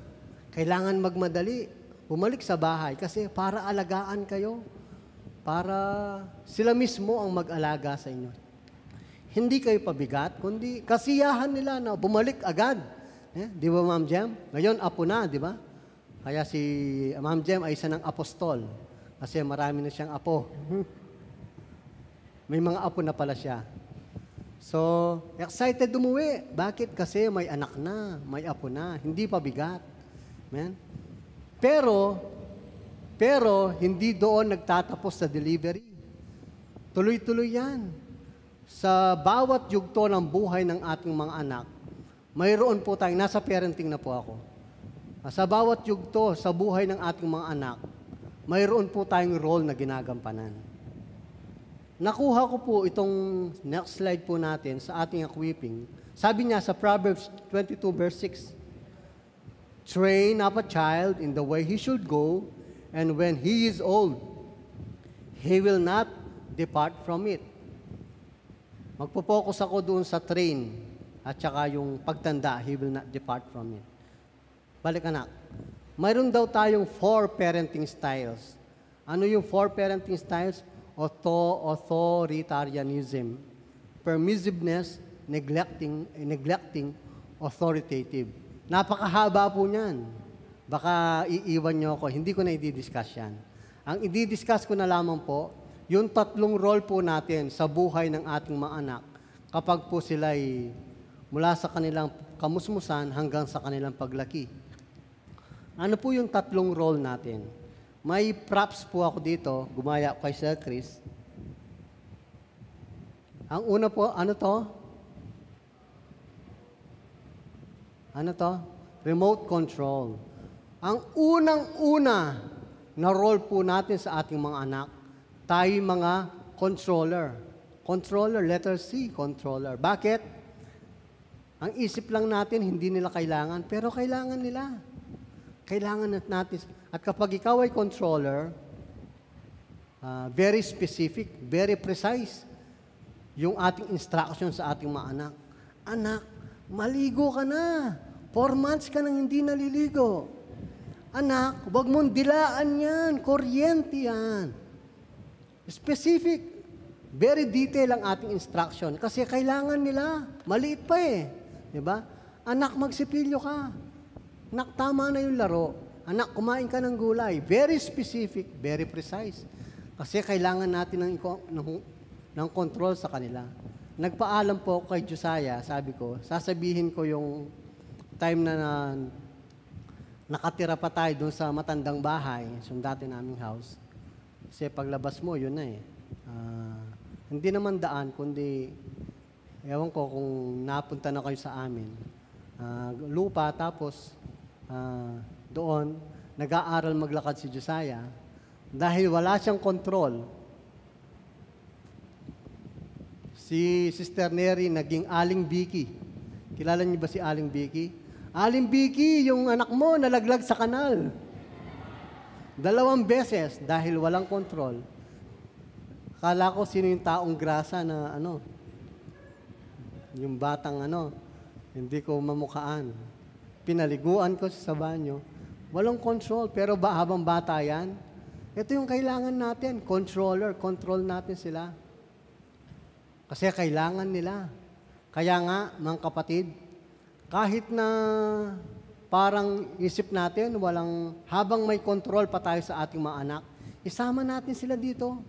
kailangan magmadali. Bumalik sa bahay kasi para alagaan kayo. Para sila mismo ang mag-alaga sa inyo. Hindi kayo pabigat, kundi kasiyahan nila na bumalik agad. Di ba, Ma'am Jem? Ngayon, apo na, di ba? Kaya si Ma'am Jem ay isa ng apostol. Kasi marami na siyang apo. May mga apo na pala siya. So, excited umuwi. Bakit? Kasi may anak na, may apo na. Hindi pa bigat. Amen? Pero, hindi doon nagtatapos sa delivery. Tuloy-tuloy yan. Sa bawat yugto ng buhay ng ating mga anak, mayroon po tayong, nasa parenting na po ako. Sa bawat yugto sa buhay ng ating mga anak, mayroon po tayong role na ginagampanan. Nakuha ko po itong next slide po natin sa ating equipping. Sabi niya sa Proverbs 22 verse 6, "Train up a child in the way he should go, and when he is old, he will not depart from it." Magpo-focus ako doon sa train at saka yung pagtanda, he will not depart from it. Balik anak. Mayroon daw tayong 4 parenting styles. Ano yung 4 parenting styles? Authoritarianism, permissiveness, neglecting, authoritative. Napakahaba po niyan. Baka iiwan niyo ako. Hindi ko na i-discuss yan. Ang i-discuss ko na lamang po, yung 3 role po natin sa buhay ng ating mga anak kapag po sila ay mula sa kanilang kamusmusan hanggang sa kanilang paglaki. Ano po yung 3 role natin? May props po ako dito, gumaya ko kay Sir Chris. Ang una po, ano to? Ano to? Remote control. Ang unang-una na role po natin sa ating mga anak, tayo mga controller. Controller, letter C, controller. Bakit? Ang isip lang natin, hindi nila kailangan, pero kailangan nila. Kailangan natin. At kapag ikaw ay controller, very specific, very precise, yung ating instruction sa ating mga anak. Anak, maligo ka na. 4 months ka nang hindi naliligo. Anak, huwag mong dilaan yan. Kuryente yan. Specific. Very detail ang ating instruction. Kasi kailangan nila. Maliit pa eh. Diba? Anak, magsipilyo ka. Anak, tama na yung laro. Anak, kumain ka ng gulay. Very specific, very precise. Kasi kailangan natin ng control sa kanila. Nagpaalam po ako kay Josiah, sabi ko, sasabihin ko yung time na nakatira pa tayo doon sa matandang bahay, yung dati naming house. Kasi paglabas mo, yun na eh. Hindi naman daan, kundi, ewan ko kung napunta na kayo sa amin. Lupa, tapos doon, nag-aaral maglakad si Josiah. Dahil wala siyang control, si Sister Neri naging Aling Vicky. Kilala niyo ba si Aling Vicky? Aling Vicky, yung anak mo nalaglag sa kanal. 2 beses dahil walang control. Akala ko sino yung taong grasa na yung batang hindi ko mamukhaan. Pinaliguan ko sa banyo. Walang control, pero habang bata yan, ito yung kailangan natin, controller, control natin sila. Kasi kailangan nila. Kaya nga, mga kapatid, kahit na parang isip natin, habang may control pa tayo sa ating mga anak, isama natin sila dito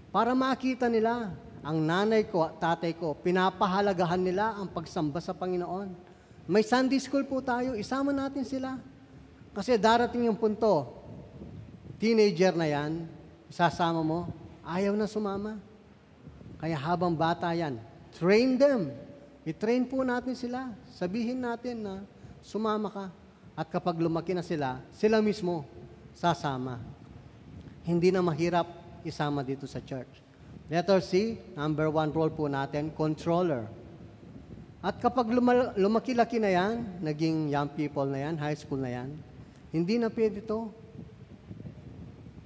para makita nila ang nanay ko at tatay ko, pinapahalagahan nila ang pagsamba sa Panginoon. May Sunday school po tayo, isama natin sila. Kasi darating yung punto, teenager na yan, isasama mo, ayaw na sumama. Kaya habang bata yan, train them. I-train po natin sila. Sabihin natin na sumama ka. At kapag lumaki na sila, sila mismo sasama. Hindi na mahirap isama dito sa church. Letter C, number 1 role po natin, controller. At kapag lumaki-laki na yan, naging young people na yan, high school na yan, hindi na pwede to.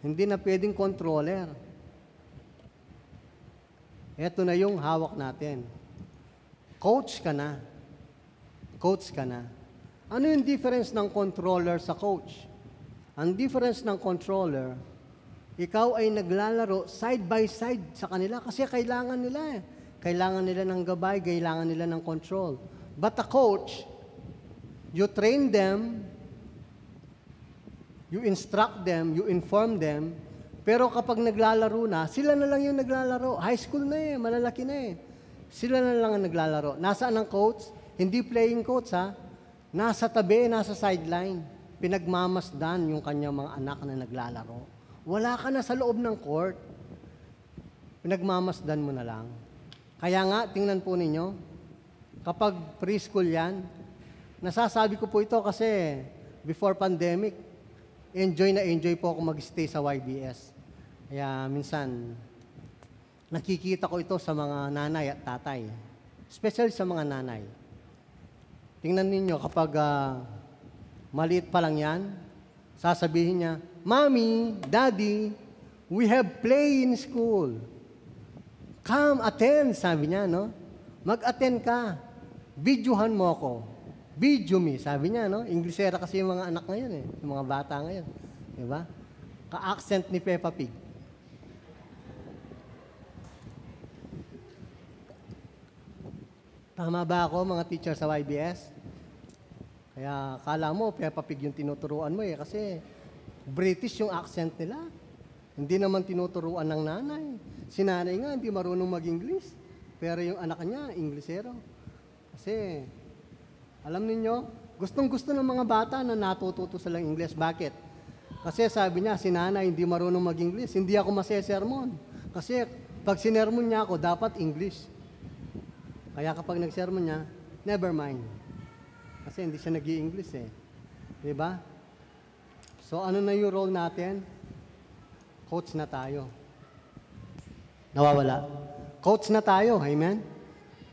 Hindi na pwedeng controller. Ito na yung hawak natin. Coach ka na. Coach ka na. Ano yung difference ng controller sa coach? Ang difference ng controller, ikaw ay naglalaro side by side sa kanila kasi kailangan nila eh. Kailangan nila ng gabay, kailangan nila ng control. But a coach, you train them, you instruct them, you inform them, pero kapag naglalaro na, sila na lang yung naglalaro. High school na eh, malalaki na eh. Sila na lang ang naglalaro. Nasaan ang coach? Hindi playing coach ha. Nasa tabi, nasa sideline. Pinagmamasdan yung kanyang mga anak na naglalaro. Wala ka na sa loob ng court. Pinagmamasdan mo na lang. Kaya nga, tingnan po ninyo, kapag preschool yan, nasasabi ko po ito kasi before pandemic, enjoy na enjoy po ako mag-stay sa YBS. Kaya minsan, nakikita ko ito sa mga nanay at tatay. Especially sa mga nanay. Tingnan ninyo, kapag maliit pa lang yan, sasabihin niya, Mommy, Daddy, we have play in school. Come, attend, sabi niya, no? Mag-attend ka. Videohan mo ako. Video me, sabi niya, no? Inglesera kasi yung mga anak ngayon, eh. Yung mga bata ngayon. Diba? Ka-accent ni Peppa Pig. Tama ba ako, mga teacher sa YBS? Kaya, kala mo, Peppa Pig yung tinuturuan mo, eh. Kasi, British yung accent nila. Hindi naman tinuturuan ng nanay. Si nanay nga, hindi marunong mag-English. Pero yung anak niya, Inglesero. Kasi, alam niyo, gustong-gusto ng mga bata na natututo silang English. Bakit? Kasi sabi niya, si nanay hindi marunong mag-English. Hindi ako masesermon. Kasi pag sinermon niya ako, dapat English. Kaya kapag nagsermon niya, never mind. Kasi hindi siya nag-i-English eh. Diba? So ano na yung role natin? Coach na tayo. Nawawala. Coach na tayo, amen?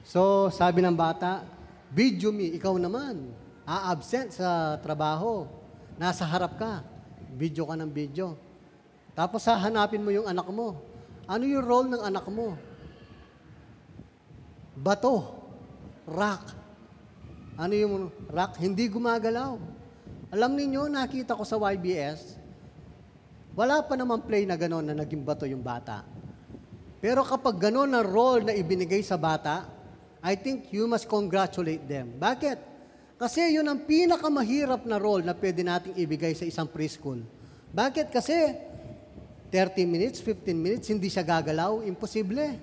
So, sabi ng bata, video me, ikaw naman, absent sa trabaho, nasa harap ka, video ka ng video. Tapos hahanapin mo yung anak mo. Ano yung role ng anak mo? Bato, rock. Ano yung rock? Hindi gumagalaw. Alam niyo, nakita ko sa YBS, wala pa naman play na gano'n na naging bato yung bata. Pero kapag gano'n na role na ibinigay sa bata, I think you must congratulate them. Bakit? Kasi yun ang pinakamahirap na role na pwede nating ibigay sa isang preschool. Bakit? Kasi 30 minutes, 15 minutes, hindi siya gagalaw. Imposible.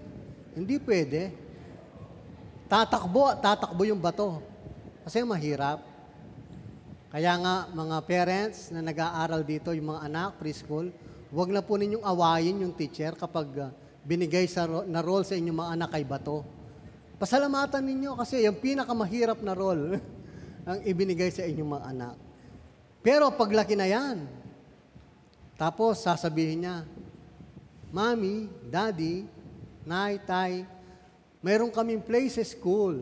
Hindi pwede. Tatakbo yung bato. Kasi mahirap. Kaya nga, mga parents na nag-aaral dito, yung mga anak, preschool, huwag na po ninyong awayin yung teacher kapag binigay na role sa inyong mga anak ay bato. Pasalamatan ninyo kasi yung pinakamahirap na role ang ibinigay sa inyong mga anak. Pero paglaki na yan, tapos sasabihin niya, Mommy, Daddy, Nay, Tay, mayroon kaming play sa school.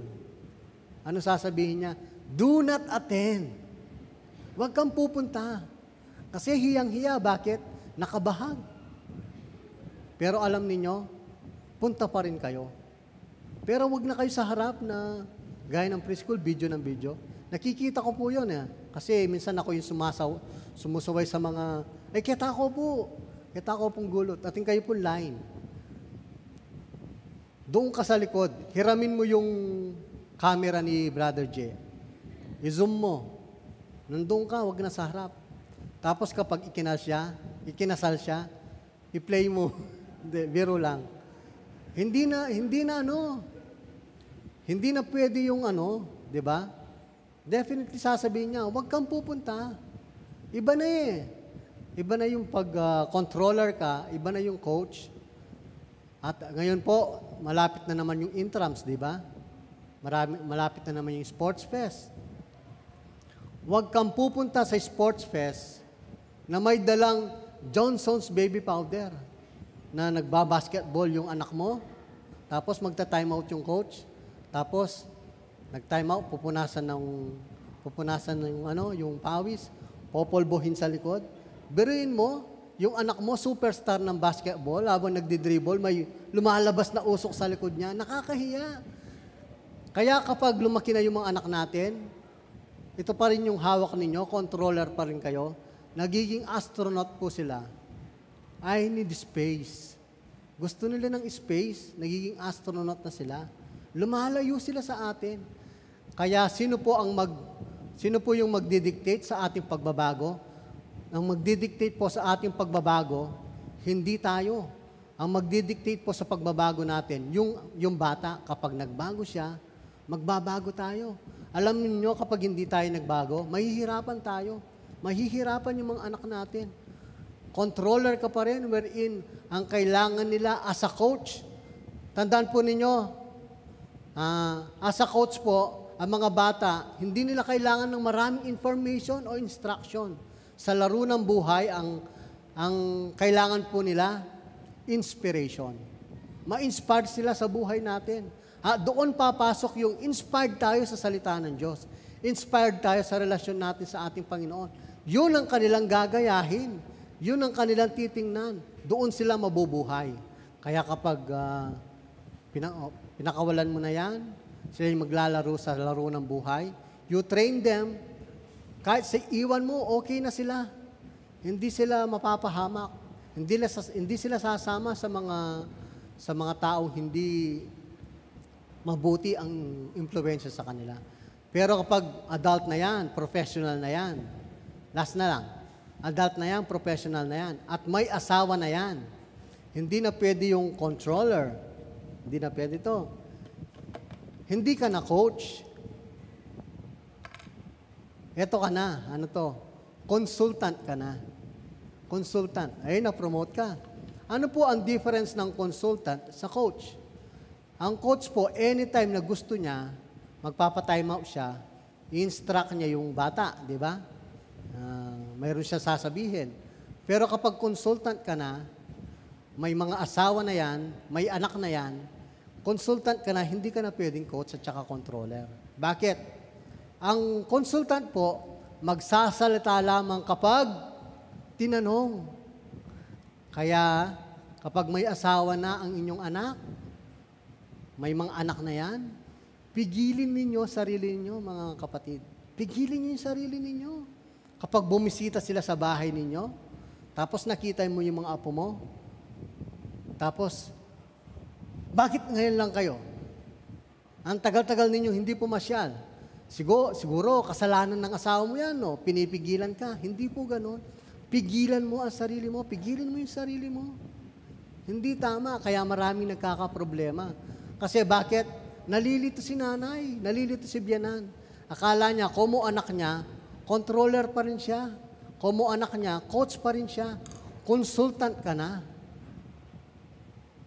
Ano sasabihin niya? Do not attend. Huwag kang pupunta. Kasi hiyang-hiya. Bakit? Nakabahag. Pero alam niyo, punta pa rin kayo. Pero wag na kayo sa harap na gaya ng preschool, video ng video. Nakikita ko po yun. Kasi minsan ako yung sumusaway sa mga, kita ko pong gulot. Ating kayo po line. Doon ka sa likod, hiramin mo yung camera ni Brother J. I-zoom mo. Nandun ka, wag na sa harap. Tapos kapag ikinasal siya, i-play mo. Hindi, biro lang. Hindi na pwede yung di ba? Definitely sasabihin niya, huwag kang pupunta. Iba na eh. Iba na yung pag-controller ka, iba na yung coach. At ngayon po, malapit na naman yung intrams, di ba? Malapit na naman yung sports fest. Huwag kang pupunta sa sports fest na may dalang Johnson's baby powder na nagbabasketball yung anak mo, tapos magta-time out yung coach, tapos Nag-time out, pupunasan ng yung pawis, popolbohin sa likod. Biruin mo, yung anak mo, superstar ng basketball, habang nagdi-dribble, may lumalabas na usok sa likod niya. Nakakahiya. Kaya kapag lumaki na yung mga anak natin, ito pa rin yung hawak ninyo, controller pa rin kayo, nagiging astronaut po sila. I need space. Gusto nila ng space, nagiging astronaut na sila. Lumalayo sila sa atin. Kaya sino po yung magdidictate sa ating pagbabago? Ang magdidictate po sa ating pagbabago, hindi tayo. Ang magdidictate po sa pagbabago natin, yung bata, kapag nagbago siya, magbabago tayo. Alam niyo kapag hindi tayo nagbago, mahihirapan tayo. Mahihirapan yung mga anak natin. Controller ka pa rin, wherein ang kailangan nila as a coach. Tandaan po ninyo, as a coach po, ang mga bata, hindi nila kailangan ng maraming information o instruction. Sa laro ng buhay, ang kailangan po nila, inspiration. Ma-inspired sila sa buhay natin. Doon papasok yung inspired tayo sa salita ng Diyos. Inspired tayo sa relasyon natin sa ating Panginoon. Yun ang kanilang gagayahin. Yun ang kanilang titingnan. Doon sila mabubuhay. Kaya kapag pinakawalan mo na yan, sila yung maglalaro sa laro ng buhay, you train them, kahit sa iwan mo, okay na sila. Hindi sila mapapahamak. Hindi sila sasama sa mga taong hindi mabuti ang impluwensya sa kanila. Pero kapag adult na yan, professional na yan, last na lang, adult na yan, professional na yan, at may asawa na yan, hindi na pwede yung controller. Hindi na pwede to. Hindi ka na coach. Eto ka na. Ano to? Consultant ka na. Consultant. Ay, na-promote ka. Ano po ang difference ng consultant sa coach? Ang coach po, anytime na gusto niya, magpapa-time out siya, i-instruct niya yung bata, di ba? Mayroon siya sasabihin. Pero kapag consultant ka na, may mga asawa na yan, may anak na yan, consultant ka na, hindi ka na pwedeng coach at saka controller. Bakit? Ang consultant po, magsasalita lamang kapag tinanong. Kaya, kapag may asawa na ang inyong anak, may mga anak na yan, pigilin ninyo sarili ninyo, mga kapatid. Pigilin niyo yung sarili ninyo. Kapag bumisita sila sa bahay ninyo, tapos nakita mo yung mga apo mo, tapos, bakit ngayon lang kayo? Ang tagal-tagal ninyo hindi pumasyal. Siguro, kasalanan ng asawa mo yan, no? Pinipigilan ka. Hindi po ganon. Pigilan mo ang sarili mo. Pigilin mo yung sarili mo. Hindi tama, kaya maraming nagkakaproblema. Kasi bakit? Nalilito si nanay, nalilito si biyanan. Akala niya, komo anak niya, controller pa rin siya. Komo anak niya, coach pa rin siya. Consultant ka na.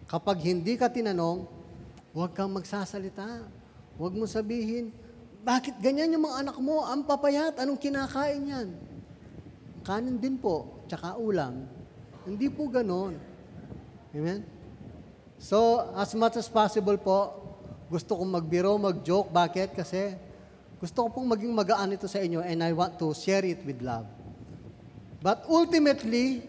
Kapag hindi ka tinanong, huwag kang magsasalita. Huwag mo sabihin, bakit ganyan yung mga anak mo? Ang papayat, anong kinakain yan? Kanin din po, tsaka ulam. Hindi po ganon. Amen? So, as much as possible po, gusto kong magbiro, mag-joke. Bakit? Kasi gusto ko pong maging magaan ito sa inyo and I want to share it with love. But ultimately,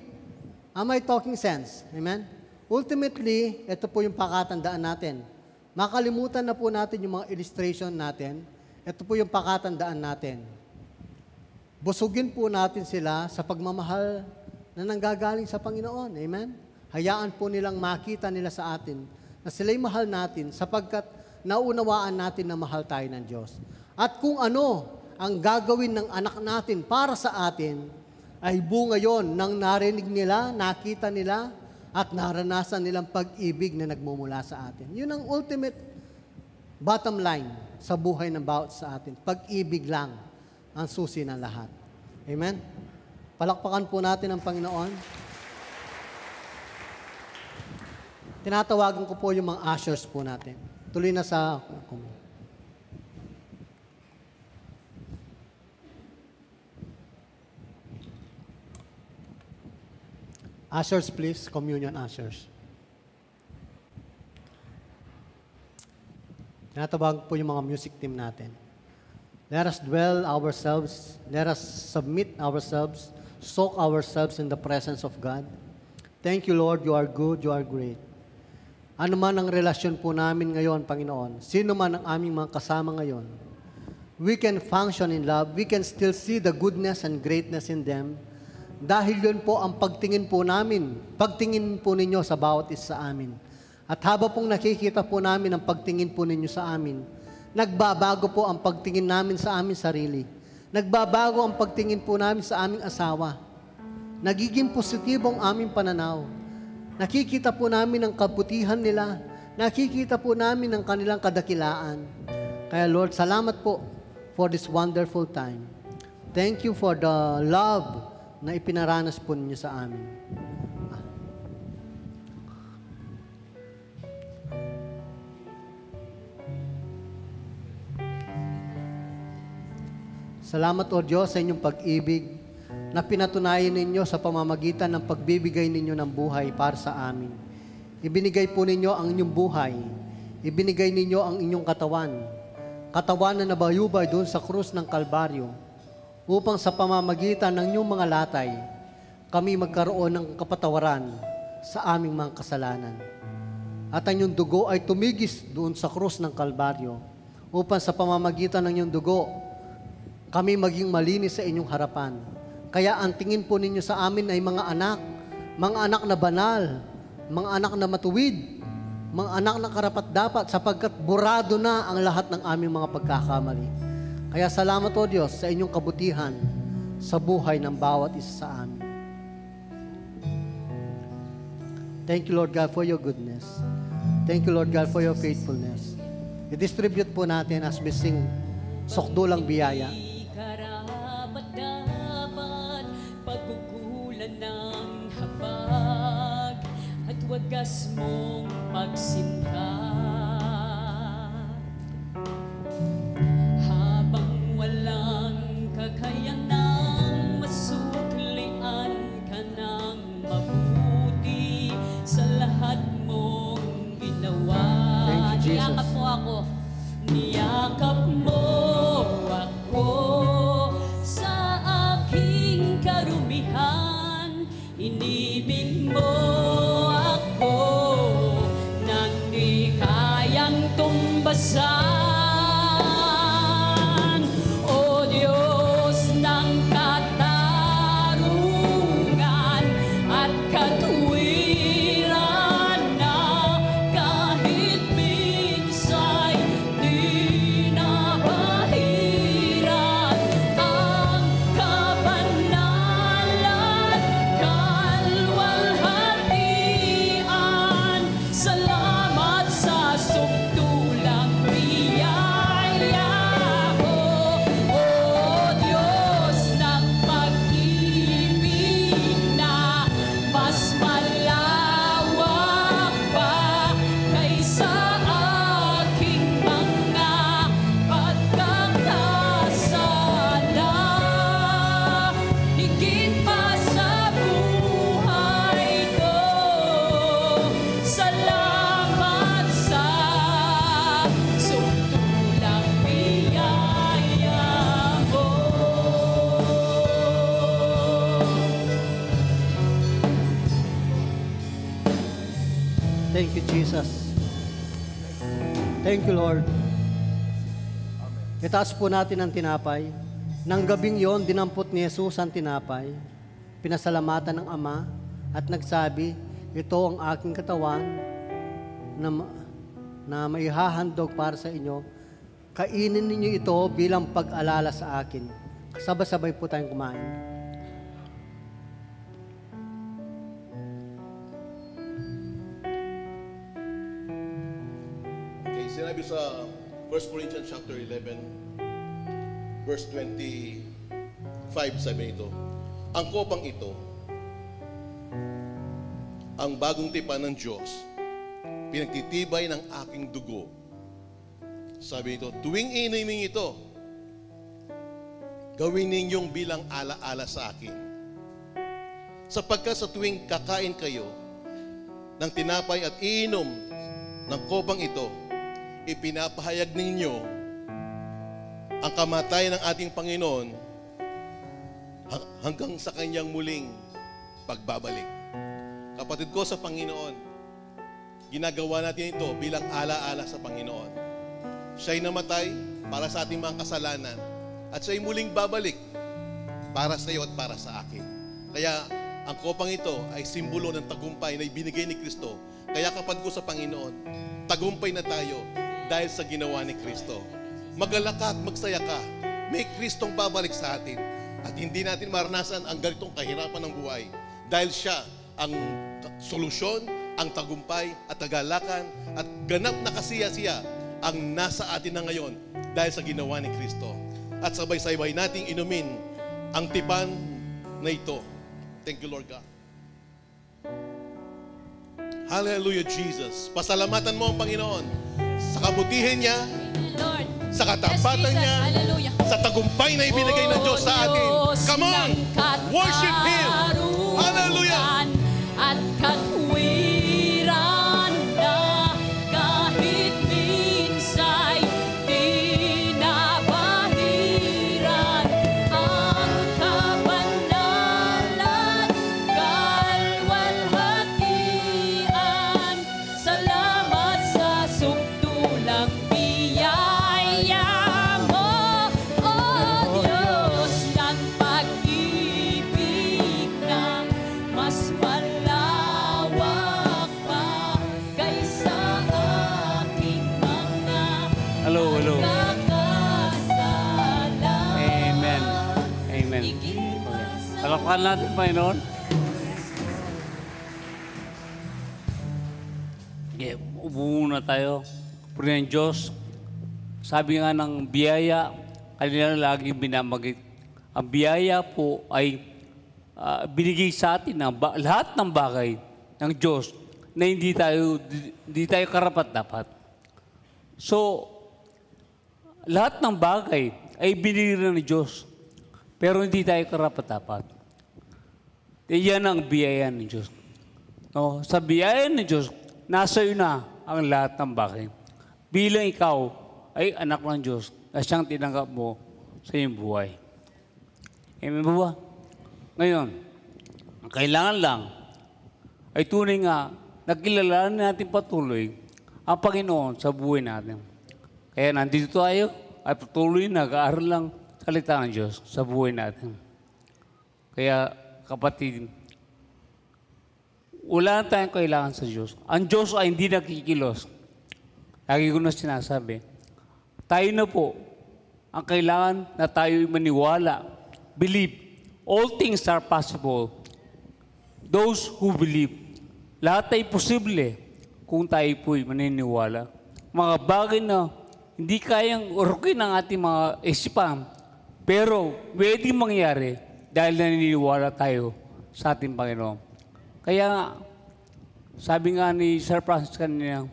am I talking sense? Amen? Ultimately, ito po yung pakatandaan natin. Makalimutan na po natin yung mga illustration natin. Ito po yung pakatandaan natin. Busugin po natin sila sa pagmamahal na nanggagaling sa Panginoon. Amen? Hayaan po nilang makita nila sa atin na sila'y mahal natin sapagkat naunawaan natin na mahal tayo ng Diyos. At kung ano ang gagawin ng anak natin para sa atin, ay bunga yon nang narinig nila, nakita nila, at naranasan nilang pag-ibig na nagmumula sa atin. Yun ang ultimate bottom line sa buhay ng bawat sa atin. Pag-ibig lang ang susi ng lahat. Amen? Palakpakan po natin ang Panginoon. Tinatawagan ko po yung mga ushers po natin. Tuloy na sa... Ushers, please. Communion ushers. Tinatawag po yung mga music team natin. Let us dwell ourselves, let us submit ourselves, soak ourselves in the presence of God. Thank you, Lord, you are good, you are great. Ano man ang relasyon po namin ngayon, Panginoon, sino man ang aming mga kasama ngayon, we can function in love, we can still see the goodness and greatness in them, dahil yun po ang pagtingin po namin, pagtingin po ninyo sa bawat isa sa amin. At haba pong nakikita po namin ang pagtingin po ninyo sa amin, nagbabago po ang pagtingin namin sa aming sarili. Nagbabago ang pagtingin po namin sa aming asawa. Nagiging positibo ang aming pananaw. Nakikita po namin ang kabutihan nila. Nakikita po namin ang kanilang kadakilaan. Kaya Lord, salamat po for this wonderful time. Thank you for the love na ipinaranas po ninyo sa amin. Salamat, O Diyos, sa inyong pag-ibig na pinatunayan ninyo sa pamamagitan ng pagbibigay ninyo ng buhay para sa amin. Ibinigay po ninyo ang inyong buhay. Ibinigay ninyo ang inyong katawan. Katawan na nabayubay doon sa krus ng Kalbaryo upang sa pamamagitan ng inyong mga latay, kami magkaroon ng kapatawaran sa aming mga kasalanan. At ang inyong dugo ay tumigis doon sa krus ng Kalbaryo upang sa pamamagitan ng inyong dugo, kami maging malinis sa inyong harapan. Kaya ang tingin po ninyo sa amin ay mga anak na banal, mga anak na matuwid, mga anak na karapat-dapat sapagkat burado na ang lahat ng aming mga pagkakamali. Kaya salamat o Diyos sa inyong kabutihan sa buhay ng bawat isa sa amin. Thank you, Lord God, for your goodness. Thank you, Lord God, for your faithfulness. I-distribute po natin as we sing Sukdulang Biyaya. Karapat-dapat pagkukulan ng habag at wagas mong pagsinta. Habang walang kakayanang masuklian ka ng mabuti sa lahat mong ginawa. Thank you, Jesus. Niyakap mo ako. Niyakap mo ako sa aking karumihan. Inibig mo ako nang di kayang tumbasan. O Diyos ng katarungan at katwiran na kahit minsay di nabahiran ang kabanalan, kalwalhatian. Salamat sa sukdulang biyaya mo, O Diyos ng pag-ibig na mas malawak pa kaysa aking mga pagkakasala. Higit pa sa buhay ko, salamat sa sukdulang biyaya mo. Thank you, Jesus. Thank you, Lord. Itaas po natin ang tinapay. Nang gabing yon, dinampot ni Jesus ang tinapay. Pinasalamatan ng Ama at nagsabi, ito ang aking katawan na maihahandog para sa inyo. Kainin ninyo ito bilang pag-alala sa akin. Sabay-sabay po tayong kumain. Okay, sinabi sa 1 Corinthians chapter 11, verse 25, sabi nito, ang kopang ito, ang bagong tipan ng Diyos, pinagtitibay ng aking dugo. Sabi nito, tuwing iniming ito, gawin ninyong bilang alaala sa akin. Sapagkat sa tuwing kakain kayo ng tinapay at iinom ng kopang ito, ipinapahayag ninyo ang kamatayan ng ating Panginoon hanggang sa kanyang muling pagbabalik. Kapatid ko sa Panginoon, ginagawa natin ito bilang alaala sa Panginoon. Siya'y namatay para sa ating mga kasalanan at siya'y muling babalik para sa iyo at para sa akin. Kaya ang kopang ito ay simbolo ng tagumpay na ibinigay ni Kristo. Kaya kapatid ko sa Panginoon, tagumpay na tayo dahil sa ginawa ni Kristo. Magalak ka at magsaya ka. May Kristong babalik sa atin. At hindi natin maranasan ang ganitong kahirapan ng buhay. Dahil siya ang solusyon, ang tagumpay at kagalakan at ganap na kasiya-siya ang nasa atin na ngayon dahil sa ginawa ni Kristo. At sabay-sabay nating inumin ang tipan na ito. Thank you, Lord God. Hallelujah, Jesus. Pasalamatan mo ang Panginoon sa kabutihan niya, Lord. sa katapatan Yes, Jesus. niya, Hallelujah. sa tagumpay na ibinigay ng Diyos sa atin. Come on! Worship Him! Hallelujah! At katwiran na kahit minsa'y pinapahiran ang kabanalan, kalwalhatian. Salamat sa sukdulang biyaya mo, O Diyos ng pag-ibig na mas malawak pa kaysa aking mga Hello. pagkakasala. Amen. Amen. Palakpakan natin, Panginoon. Okay, upo muna tayo. Puri ng Diyos. Sabi nga ng biyaya, kanila laging binamagit. Ang biyaya po ay binigay sa atin ng lahat ng bagay ng Diyos na hindi tayo karapat-dapat. So, lahat ng bagay ay binigay ng Diyos, pero hindi tayo karapat-dapat. Yan ang biyaya ng Diyos. No? Sa biyaya ng Diyos, nasa iyo na ang lahat ng bagay. Bilang ikaw ay anak ng Diyos na siyang tinanggap mo sa iyong buhay. Amen ba ba? Ngayon, ang kailangan lang ay tunay nga nakilalanan natin patuloy ang Panginoon sa buhay natin. Kaya nandito tayo at patuloy nag-aaral lang salita ng Diyos sa buhay natin. Kaya kapatid, wala na tayong kailangan sa Diyos. Ang Diyos ay hindi nakikilos. Lagi ko na sinasabi, tayo na po ang kailangan na tayo'y maniwala. Believe. All things are possible. Those who believe. Lahat ay posible kung tayo po'y maniniwala. Mga bagay na hindi kayang urukin ng ating mga isipan, pero pwedeng mangyari dahil naniniwala tayo sa ating Panginoon. Kaya sabi nga ni Sir Francis kanina,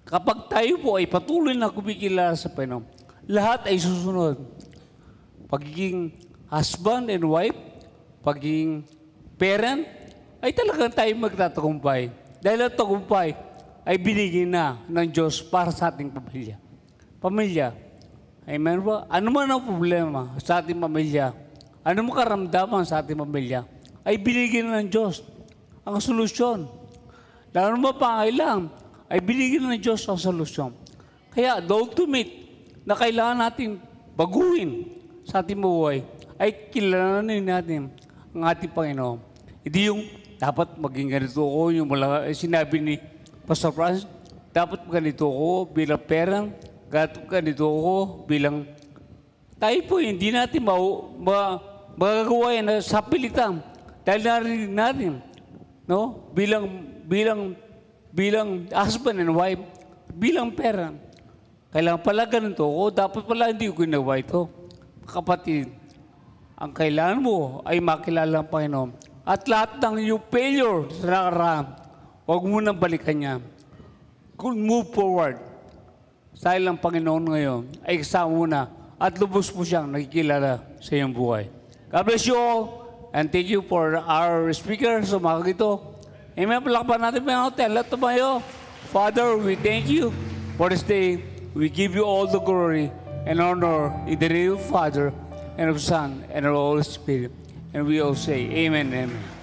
kapag tayo po ay patuloy na kumikilala sa Panginoon, lahat ay susunod. Pagiging husband and wife, pagiging parent, ay talagang tayo magtatagumpay. Dahil ang tagumpay ay binigay na ng Diyos para sa ating pamilya. Pamilya. Amen ba? Ano man ang problema sa ating pamilya, ano man karamdaman sa ating pamilya, ay binigay na ng Diyos ang solusyon. Lalo naman pangailangan, ay binigay na ng Diyos ang solusyon. Kaya the ultimate na kailangan natin baguhin sa ating buhay, ay kilalanin natin ang ating Panginoon. Hindi yung dapat maging ganito ako, yung sinabi ni Pastor Francis, dapat ganito ako bilang parent, ganito ako bilang... Tayo po, hindi natin magagawa yan sa pilitan. Dahil narinig natin, no? Bilang husband and wife, bilang parent. Kailangan pala ganito ako, dapat pala hindi ko ginawa ito. Kapatid, ang kailangan mo ay makilala ang Panginoon. At lahat ng yung failure sa nakaraan, huwag mo nang balikan niya. Move forward. Dahil ang Panginoon ngayon ay kasama mo na at lubos po siyang nakikilala sa iyong buhay. God bless you all and thank you for our speaker sa mga ito. Amen. Palakpan natin po yung hotel. Lahat tayo. Father, we thank you For this day, we give you all the glory and honor in the name of Father, and of Son, and of the Holy Spirit. And we all say, Amen, amen.